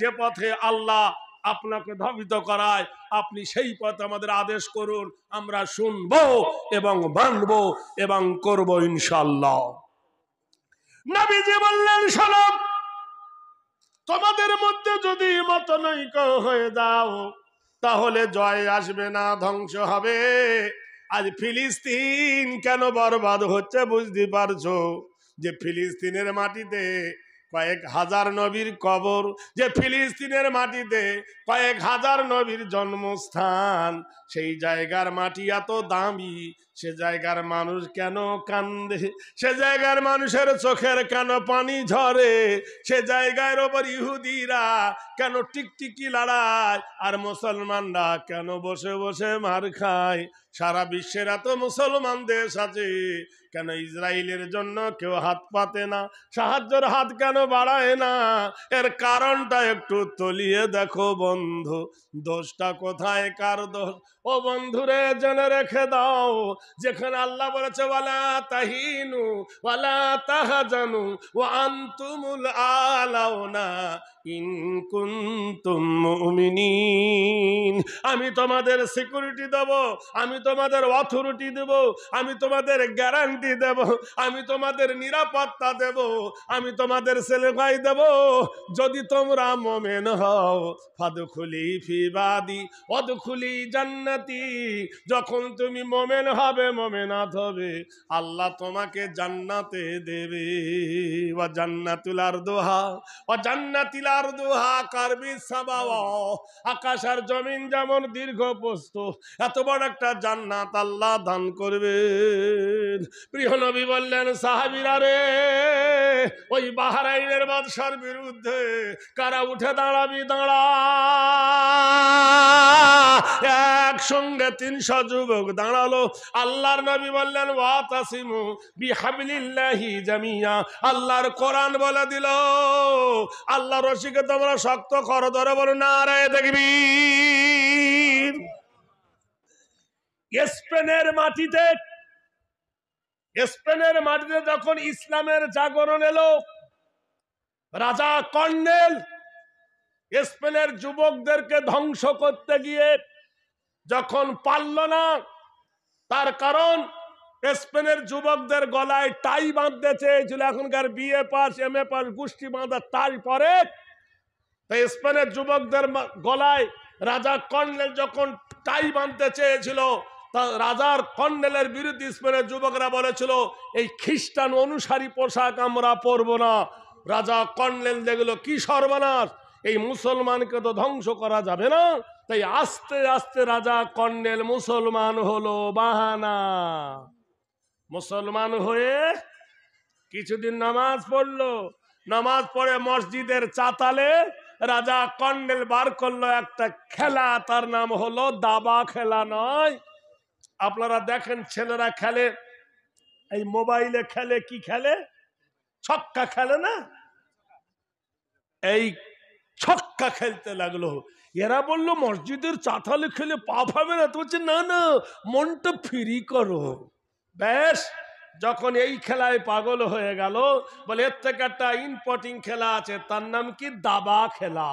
যে পথে আল্লাহ আপনাকে ধাবিত করায়, আপনি সেই পথ আমাদের আদেশ করুন, আমরা শুনবো এবং মানবো এবং করব ইনশাআল্লাহ। নবীজি বললেন শোনো, তোমাদের মধ্যে যদি মতনৈক্য হয়ে যাও তাহলে জয় আসবে না, ধ্বংস হবে। আজ ফিলিস্তিন কেন বরবাদ হচ্ছে বুঝতে পারছো? যে ফিলিস্তিনের মাটিতে কয়েক হাজার নবীর কবর, যে ফিলিস্তিনের মাটিতে কয়েক হাজার নবীর জন্মস্থান, সেই জায়গার মাটি এত দামি, সে জায়গার মানুষ কেন কান্দে? সে জায়গার মানুষের চোখের কেন পানি ঝরে? সে জায়গার ওপর ইহুদিরা কেন টিকটিকি লড়ায় আর মুসলমানরা কেন বসে বসে মার খায়? সারা বিশ্বের এত মুসলমান দেশ আছে, কেন ইসরায়েলের জন্য কেউ হাত পাতে না, সাহায্যের হাত কেন বাড়ায় না? এর কারণটা একটু তলিয়ে দেখো বন্ধু। দোষটা কোথায়, কার দোষ? ও বন্ধুরে জেনে রেখে দাও, যেখানে আল্লাহ বলেছে ওয়ালা তাহিনু ওয়ালা তাহজানু ওয়া আনতুমুল আলাউনা ইন কুনতুম মুমিনিন, আমি তোমাদের সিকিউরিটি দেব, আমি তোমাদের অথরিটি দেব, আমি তোমাদের গ্যারান্টি দেব, আমি তোমাদের নিরাপত্তা দেব, আমি তোমাদের ছেলে ভাই দেব যদি তোমরা মুমিন হও। ফাদখুলি ফি বাদি ওয়াদখুলি জান্নাতি, যখন তুমি মুমিন হবে, মুমিনাত হবে, আল্লাহ তোমাকে জান্নাতে দেবে। ওয়া জান্নাতুল আরদুহা ওয়া জান্নাতিল আরদুহা কারবি সামাওয়া, আকাশ আর জমিন যেমন দীর্ঘ প্রস্থ, এত বড় একটা জান্নাত আল্লাহ দান করবেন। প্রিয় নবী বললেন সাহাবীরা রে, ওই বাহরাইনের বাদশার বিরুদ্ধে কারা উঠে দাঁড়াবি? দাঁড়া। একসঙ্গে ৩০০ যুবক দাঁড়ালো। আল্লাহর নবী বললেন ওয়াতাসিমু বিহাবলিল্লাহি জামিয়া, আল্লাহর কোরআন বলে দিল আল্লাহ রশিকে তোমরা শক্ত করো, ধরে বলো নারায়ে তাকবীর। স্পেনের মাটিতে যখন ইসলামের জাগরণ এলো, রাজা কর্নেল স্পেনের যুবকদেরকে ধ্বংস করতে গিয়ে যখন পারল না, তার কারণ স্পেনের যুবকদের গলায় টাই বাঁধতে চেয়েছিল। এখনকার বিএ পাস এমএ পাস গোষ্ঠী বাঁধা টাই পরে, তাই স্পেনের যুবকদের গলায় রাজা কর্নেল যখন টাই বাঁধতে চেয়েছিল, তা রাজার কর্নেলের বিরুদ্ধে স্পেনের যুবকরা বলেছিল এই খ্রিস্টান অনুসারী পোশাক আমরা পরব না। রাজা কর্নেল দেখলো কি সর্বনাশ, এই মুসলমানকে তো ধ্বংস করা যাবে না, তাই আস্তে আস্তে রাজা কর্নেল মুসলমান হলো। বাহানা, মুসলমান হয়ে কিছুদিন নামাজ পড়লো, নামাজ পড়ে মসজিদের চাতালে রাজা কর্নেল বার করলো একটা খেলা, তার নাম হলো দাবা খেলা। নয়, আপনারা দেখেন ছেলেরা খেলে, এই মোবাইলে খেলে, কি খেলে? ছক্কা খেলে না? এই ছক্কা খেলতে লাগলো। এরা বললো মসজিদের চাতালে খেলে পাপ হবে না, তো বলছে না না, মনটা ফ্রি করো। ব্যাস যখন এই খেলায় পাগল হয়ে গেল, বলে এর থেকে একটা ইম্পর্টিং খেলা আছে, তার নাম কি দাবা খেলা।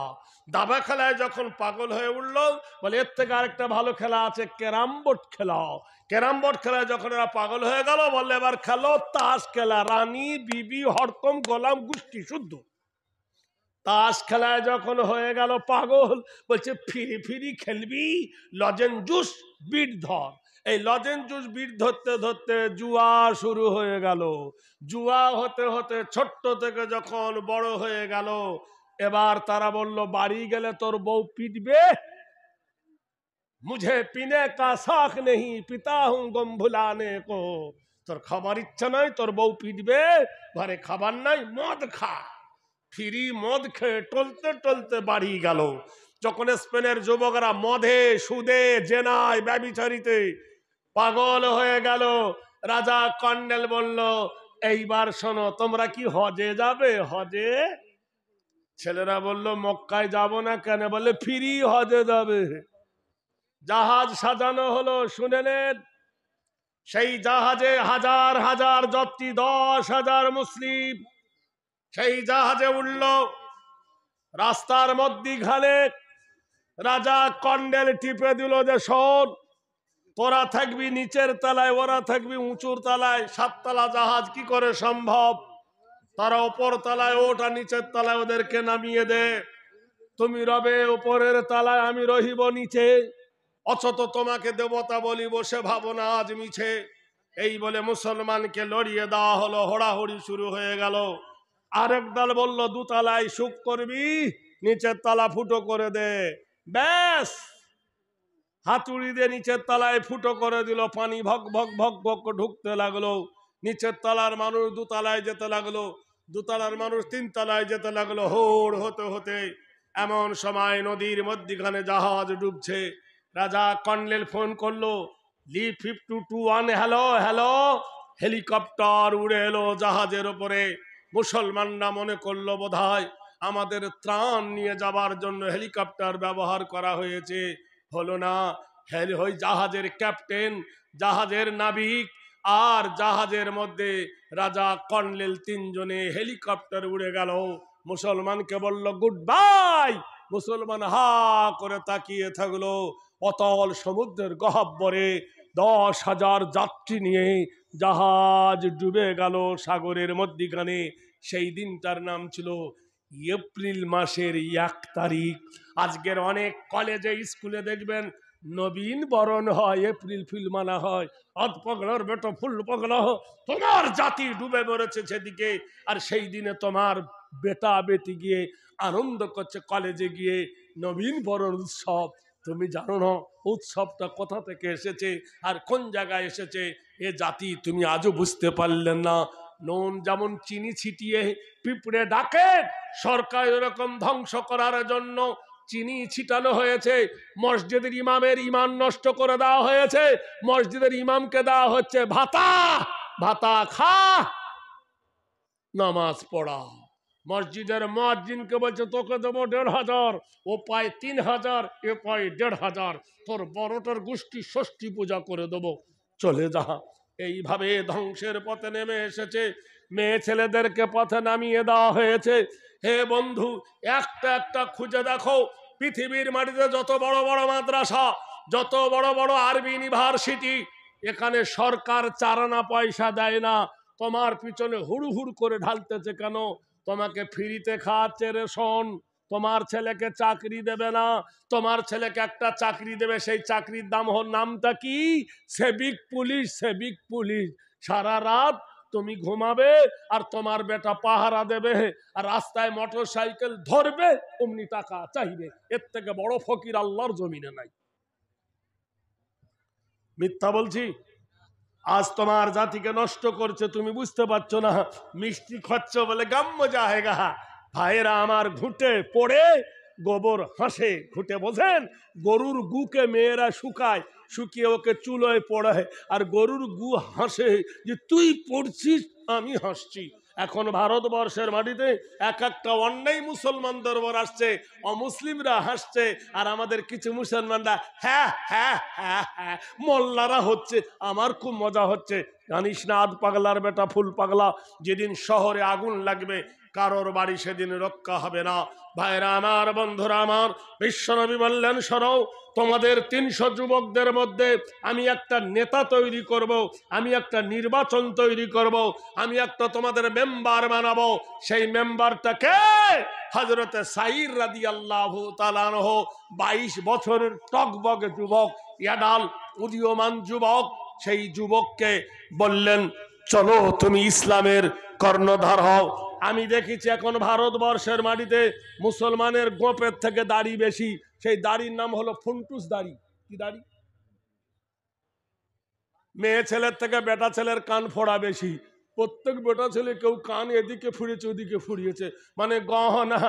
দাবা খেলায় যখন পাগল হয়ে উঠলো, বলে এর থেকে আরেকটা ভালো খেলা আছে, ক্যারাম বোর্ড খেলা। ক্যারাম বোর্ড খেলায় যখন এরা পাগল হয়ে গেল, বললে এবার খেলো তাস খেলা, রানী বিবি হরকম গোলাম গোষ্ঠী শুদ্ধ। তাস খেলায় যখন হয়ে গেল পাগল, বলছে ফিরি ফিরি খেলবি, লজেন জুস বিট ধর। এই লজেন জুস বিট ধরতে ধরতে জুয়া শুরু হয়ে গেল। জুয়া হতে হতে ছোট্ট থেকে যখন বড় হয়ে গেল, এবার তারা বলল বাড়ি গেলে তোর বউ পিটবে। মুঝে পিনে কা শখ নেই, পিতা হুঁ গম ভুলানে কো। তোর খাবার ইচ্ছা নাই, তোর বউ পিটবে, ঘরে খাবার নাই, মদ খা। ফিরি মদ খেয়ে টলতে টলতে বাড়ি গেল। যখন স্পেনের যুবকরা মদে সুদে জেনায় ব্যভিচারিতে পাগল হয়ে গেল, রাজা কর্নেল বলল এইবার শোনো, তোমরা কি হজে যাবে? হজে? ছেলেরা বলল মক্কায় যাব না কেন? বলে ফিরি হজে যাবে। জাহাজ সাজানো হলো, শুনে নেন। সেই জাহাজে হাজার হাজার যাত্রী, 10,000 মুসলিম সেই জাহাজে উঠল। রাস্তার মধ্যিখানে রাজা কর্নেল টিপে দিল যে শোন, তোরা থাকবি নিচের তলায়, ওরা থাকবি উঁচুর তলায়। 7 তলা জাহাজ কি করে সম্ভব? তারা ওপর তলায়, ওটা নিচের তলায়, ওদেরকে নামিয়ে দে। তুমি রবে উপরের তলায়, আমি রহিব নিচে। অথচ তোমাকে দেবতা বলি বসে ভাবো না আজ মিছে। এই বলে মুসলমানকে লড়িয়ে দেওয়া হলো, হোড়াহুড়ি শুরু হয়ে গেল। আরেক দল বলল 2 তলায় সুখ করবি, নিচের তলা ফুটো করে দে। ব্যাস, হাতুড়ি দিয়ে নিচের তলায় ফুটো করে দিল। পানি ভক ভক ভক ভক ঢুকতে লাগলো। নিচের তলার মানুষ 2 তলায় যেতে লাগলো, 2 তলার মানুষ 3 তলায় যেতে লাগলো। হোড় হতে হতে এমন সময় নদীর মধ্যখানে জাহাজ ডুবছে। রাজা কর্নেল ফোন করলো, লিপ 5221, হ্যালো হ্যালো। হেলিকপ্টার উড়ে এলো জাহাজের উপরে। মুসলমানরা মনে করলো বোধহয় আমাদের ত্রাণ নিয়ে যাবার জন্য হেলিকপ্টার ব্যবহার করা হয়েছে। হলো না। ওই জাহাজের ক্যাপ্টেন, জাহাজের নাবিক আর জাহাজের মধ্যে রাজা কর্নেল 3 জনে হেলিকপ্টার উড়ে গেল। মুসলমানকে বলল গুড বাই। মুসলমান হা করে তাকিয়ে থাকলো। অতল সমুদ্রের গহ্বরে 10,000 যাত্রী নিয়ে জাহাজ ডুবে গেল সাগরের মধ্যিখানে। সেই দিনটার নাম ছিল এপ্রিল মাসের 1 তারিখ। আজকের অনেক কলেজে স্কুলে দেখবেন নবীন বরণ হয়, এপ্রিল ফুল মানা হয়। অত পগলার বেটো ফুল পগলা, তোমার জাতি ডুবে মরেছে সেদিকে, আর সেই দিনে তোমার বেটা বেটি গিয়ে আনন্দ করছে কলেজে গিয়ে নবীন বরণ উৎসব। তুমি জানো না উৎসবটা কোথা থেকে এসেছে আর কোন জায়গায় এসেছে? এ জাতি তুমি আজও বুঝতে পারলেন না। নুন যেমন চিনি ছিটিয়ে পিঁপড়ে ডাকে, সরকার এরকম ধ্বংস করার জন্য চিনি ছিটানো হয়েছে। মসজিদের ইমামের ইমান নষ্ট করে দেওয়া হয়েছে। মসজিদের ইমামকে দেওয়া হচ্ছে ভাতা, ভাতা খা, নামাজ পড়া। মসজিদের মুয়াজ্জিনকে বলছে তোকে দেবো 1,500, ও পায় 3,000, এ পায় 1,500, তোর বড়টার গোষ্ঠী ষষ্ঠী পূজা করে দেবো, চলে যা। এইভাবে ধ্বংসের পথে নেমে এসেছে। মেয়ে ছেলেদেরকে পথে নামিয়ে দেওয়া হয়েছে। হে বন্ধু, একটা একটা খুঁজে দেখো পৃথিবীর মাটিতে যত বড় বড় মাদ্রাসা, যত বড় বড় আরবি ইউনিভার্সিটি, এখানে সরকার 4 আনা পয়সা দেয় না। তোমার পিছনে হুড় হুড় করে ঢালতেছে কেন? তোমাকে ফ্রিতে খাওয়াচ্ছে রেশন। তোমার ছেলেকে চাকরি দেবে না। তোমার ছেলেকে একটা চাকরি দেবে, সেই চাকরির নামটা কি? সেবিক পুলিশ। সেবিক পুলিশ। সারা রাত তুমি ঘুমাবে আর তোমার বেটা পাহারা দেবে, আর রাস্তায় মোটর সাইকেল ধরবে, অমনি টাকা চাইবে। এর থেকে বড় ফকির আল্লাহর জমিনে নাই। মিথ্যা বলছি? আজ তোমার জাতিকে নষ্ট করছে, তুমি বুঝতে পারছো না। মিষ্টি খাচ্ছ বলে গাম্য জায়গা। ভাইয়েরা আমার, ঘুঁটে পড়ে গোবর হাসে। ঘুঁটে বোঝেন? গরুর গুকে মেয়েরা শুকায়, শুকিয়ে ওকে চুলোয় পড়ায়, আর গরুর গু হাসে যে তুই পড়ছিস আমি হাসছি। এখন ভারতবর্ষের মাটিতে এক একটা অন্যায় মুসলমানদের উপর আসছে, অমুসলিমরা হাসছে, আর আমাদের কিছু মুসলমানরা হ্যাঁ হ্যাঁ হ্যাঁ হ্যাঁ মোল্লারা হচ্ছে। আমার খুব মজা হচ্ছে। জানিস না আধ পাগলার বেটা ফুল পাগলা, যেদিন শহরে আগুন লাগবে কারোর বাড়ি সেদিন রক্ষা হবে না। ভাইরা আমার, বন্ধুরা আমার, বিশ্বনবী বললেন, শোনো, তোমাদের 300 যুবকদের মধ্যে আমি একটা নেতা তৈরি করব, আমি একটা নির্বাচন তৈরি করব, আমি একটা তোমাদের মেম্বার বানাবো। সেই মেম্বারটাকে হযরতে সাঈদ রাদিয়াল্লাহু তাআলা আনহু, 22 বছরের টকবক যুবক, ইয়াডাল উদীয়মান যুবক, সেই যুবককে বললেন, চলো তুমি ইসলামের কর্ণধার হও। আমি দেখেছি এখন ভারতবর্ষের মাটিতে মুসলমানের গোপের থেকে দাড়ি বেশি, সেই দাড়ির নাম হলো ফুন্টুস দাড়ি। কি দাড়ি? মেয়ে ছেলের থেকে বেটা ছেলের কান ফোড়া বেশি। প্রত্যেক বেটা ছেলে কেউ কান এদিকে ফুরিয়েছে ওদিকে ফুরিয়েছে, মানে গহনা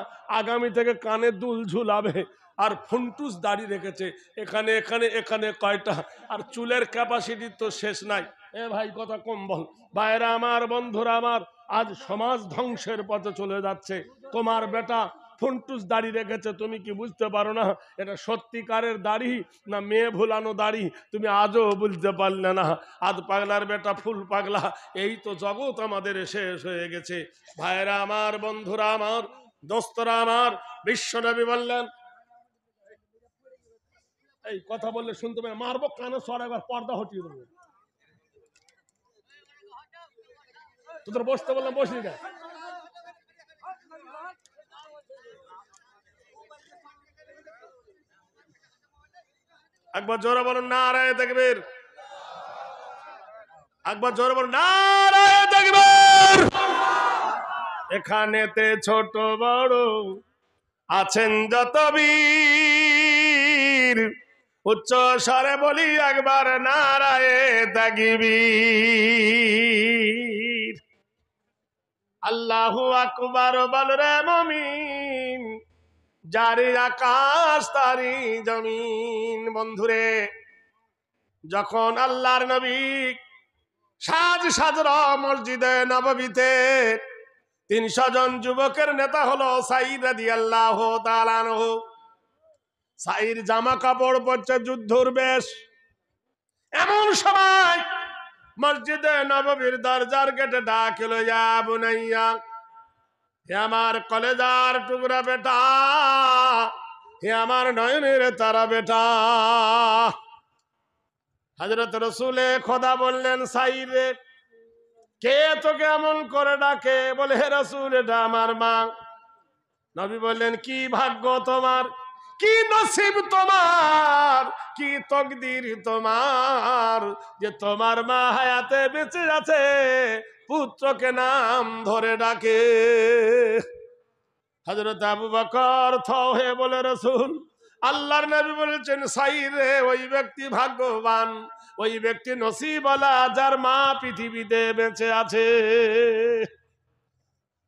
আগামী থেকে কানে দুল ঝুলাবে। আর ফুন্টুস দাড়ি রেখেছে এখানে এখানে এখানে কয়টা, আর চুলের ক্যাপাসিটি তো শেষ নাই। এ ভাই কথা কম বল। ভাইরা আমার, বন্ধুরা আমার, আজ সমাজ ধ্বংসের পথে চলে যাচ্ছে। তোমার বেটা ফুন্টুস দাড়ি রেখেছে, তুমি কি বুঝতে পারো না এটা সত্যিকারের দাড়ি না মেয়ে ভুলানো দাড়ি? তুমি আজও বুঝতে পারলে না। আধ পাগলার বেটা ফুল পাগলা, এই তো জগৎ আমাদের শেষ হয়ে গেছে। ভাইরা আমার, বন্ধুরা আমার, দোস্তরা আমার, বিশ্বনবী বললেন, এই কথা বললে শুনতে পাই, মারবো কানে সর, একবার পর্দা হটিয়ে দেবো। তোদের বসতে বললাম, বসি না। একবার জোরে বলুন নারায়ে তাকবীর। একবার জোরে বলুন নারায়ে তাকবীর। এখানেতে ছোট বড় আছেন যত বীর, উচ্চ স্বরে বলি একবার নারায়ে তাকবীর। আল্লাহু আকবার বল রে মুমিন, যারি আকাশ তারি জমিন। বন্ধুরে, যখন আল্লাহর নবী সাজ সাজরা মসজিদে নববীতে 300 জন যুবকের নেতা হলো সাঈদ রাদিয়াল্লাহু তাআলা আনহু। সাঈদ জামা কাপড় পরছে যুদ্ধর বেশ। এমন সময় মসজিদে নববীর দরজার গেটে ডাক এলো, ইয়া বুনাইয়া, হে আমার কলেজার টুকরা বেটা, হে আমার নয়নের তারা বেটা। হযরত রাসূলে খোদা বললেন, সাঈদ রে, কে তোকে এমন করে ডাকে? বলে, হে রাসূল, এটা আমার মা। নবী বললেন, কি ভাগ্য তোমার, কি নসিব তোমার, কি তকদির তোমার যে তোমার মা হায়াতে বেঁচে আছে, পুত্রকে নাম ধরে ডাকে। হযরত আবু বকর থ হয়ে বলে, রাসূল, আল্লাহর নবী বলেছেন, সাঈদ রে, ওই ব্যক্তি ভাগ্যবান, ওই ব্যক্তি নসিবওয়ালা যার মা পৃথিবীতে বেঁচে আছে।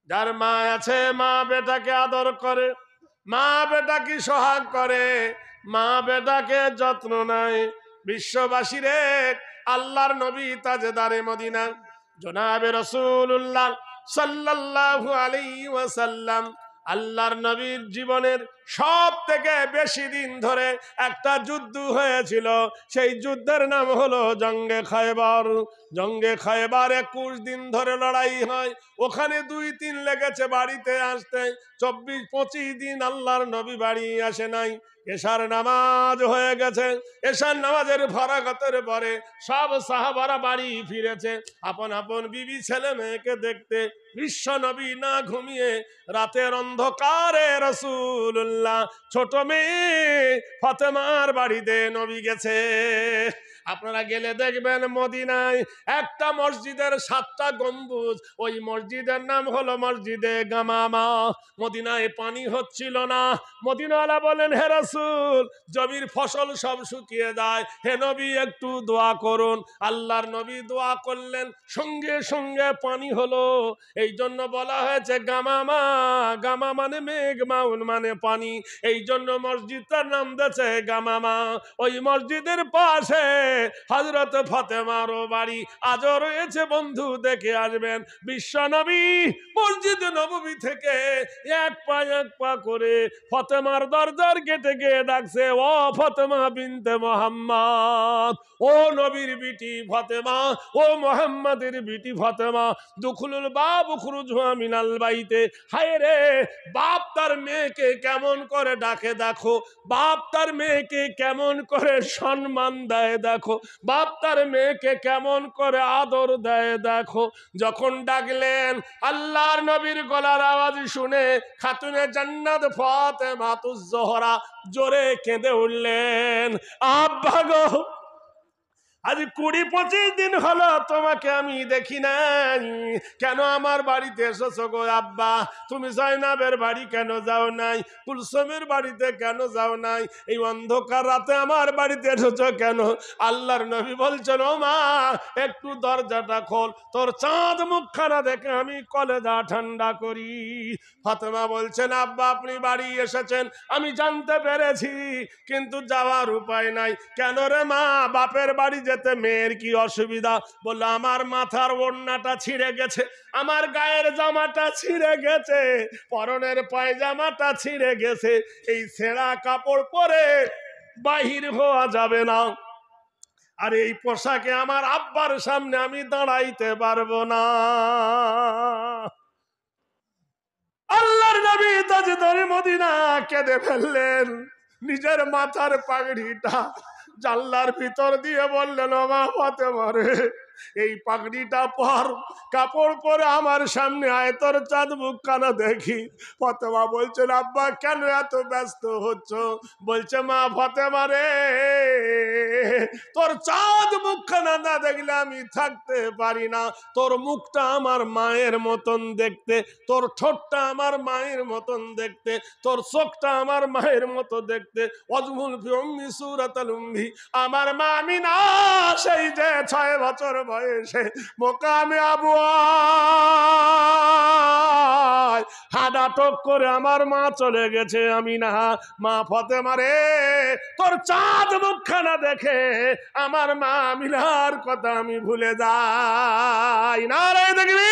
যার মা আছে, মা বেটাকে আদর করে, মা বেটাকে সোহাগ করে, মা বেটাকে যত্ন নেয়। বিশ্ববাসীরে, আল্লাহর নবী তাজদারে মদিনা জনাবে রাসূলুল্লাহ সাল্লাল্লাহু আলাইহি ওয়াসাল্লাম, আল্লাহর নবীর জীবনের সব থেকে বেশি দিন ধরে একটা যুদ্ধ হয়েছিল। সেই যুদ্ধের নাম হলো জঙ্গে খায়বার। জঙ্গে খায়বার 21 দিন ধরে লড়াই হয়। ওখানে 2-3 লেগেছে বাড়িতে আসতে। 24-25 দিন আল্লাহর নবী বাড়ি আসে নাই। এশার নামাজ হয়ে গেছে। এশার নামাজের ফারাগতের পরে সব সাহাবারা বাড়ি ফিরেছে আপন আপন বিবি ছেলে মেয়েকে দেখতে। বিশ্ব নবী না ঘুমিয়ে রাতের অন্ধকারে রাসূলুল্লাহ ছোট মেয়ে ফাতেমার বাড়িতে নবী গেছে। আপনারা গেলে দেখবেন মদিনায় একটা মসজিদের 7টা গম্বুজ। ওই মসজিদের নাম হলো মসজিদে গামামা। মদিনায় পানি হচ্ছিল না। মদিনাওয়ালা বলেন, হে রাসূল, জমির ফসল সব শুকিয়ে যায়, হে নবী একটু দোয়া করুন। আল্লাহর নবী দোয়া করলেন, সঙ্গে সঙ্গে পানি হলো। এই জন্য বলা হয়েছে গামামা। গামা মানে মেঘ, মাউন মানে পানি। জানি, এই জন্য মসজিদটার নাম দিয়েছে গামামা। ওই মসজিদের পাশে হযরত ফাতেমারও বাড়ি আজও রয়েছে, বন্ধু দেখে আসবেন। বিশ্বনবী মসজিদ নববী থেকে এক পা করে ফাতেমার দরজার গেটে গিয়ে ডাকছে, ও ফাতেমা বিনতে মুহাম্মদ, ও নবীর বিটি ফাতেমা, ও মুহাম্মাদের বিটি ফাতেমা, দুখুলুল বাব খুরুজহা মিনাল বাইতে। হায় রে, বাপ তার মেয়েকে কেমন করে ডাকে দেখো, বাপ তার মেয়েকে কেমন করে সম্মান দেয় দেখো, বাপ তার মেয়েকে কেমন করে আদর দেয় দেখো। যখন ডাকলেন, আল্লাহর নবীর গলার আওয়াজ শুনে খাতুনে জান্নাত ফাতেমাতুজ জোহরা জোরে কেঁদে উঠলেন, আব্বা গো, আজ 20-25 দিন হলো তোমাকে আমি দেখি নাই, কেন আমার বাড়িতে এসেছো গো আব্বা? তুমি জয়নাবের বাড়ি কেন যাও নাই? কুলসুমের বাড়িতে কেন যাও নাই? এই অন্ধকার রাতে আমার বাড়িতে এসেছো কেন? আল্লাহর নবী বলছেন, ও মা, একটু দরজাটা খোল, তোর চাঁদ মুখখানা দেখে আমি কলেজা ঠান্ডা করি। ফাতেমা বলছেন, আব্বা আপনি বাড়ি এসেছেন আমি জানতে পেরেছি, কিন্তু যাওয়ার উপায় নাই। কেন রে মা, বাপের বাড়ি যেতে মেয়ের কি অসুবিধা? বললো, আমার মাথার ওড়নাটা ছিঁড়ে গেছে, আমার গায়ের জামাটা ছিঁড়ে গেছে, পরনের পায়জামাটা ছিঁড়ে গেছে, এই ছেঁড়া কাপড় পরে বাহির হওয়া যাবে না, আর এই পোশাকে আমার আব্বার সামনে আমি দাঁড়াইতে পারবো না। আল্লাহর নবী তাজদারে মদিনা কেঁদে ফেললেন, নিজের মাথার পাগড়িটা জানলার ভিতর দিয়ে বললেন, ও মা ফাতেমা রে, এই পাগড়িটা পর, কাপড় পরে আমার সামনে আয়, তোর চাঁদ মুখখানা দেখি। ফাতেমা বলছেন, আব্বা কেন এত ব্যস্ত হচ্ছ? বলছে, মা ফাতেমা রে, তোর চাঁদ মুখখানা না দেখলে আমি থাকতে পারি না। তোর মুখটা আমার মায়ের মতন দেখতে, তোর ঠোঁটটা আমার মায়ের মতন দেখতে, তোর চোখটা আমার মায়ের মতো দেখতে। অজমুল ফি উম্মি সূরাতুল উম্মি, আমার মা আমিনা সেই যে 6 বছর বয়সে মোকামে আবু হাডাটক করে আমার মা চলে গেছে। আমিনা, মা ফাতেমা রে, তোর চাঁদ মুখখানা দেখে আমার মা আমিনার কথা আমি ভুলে যাই না রে। দেখবি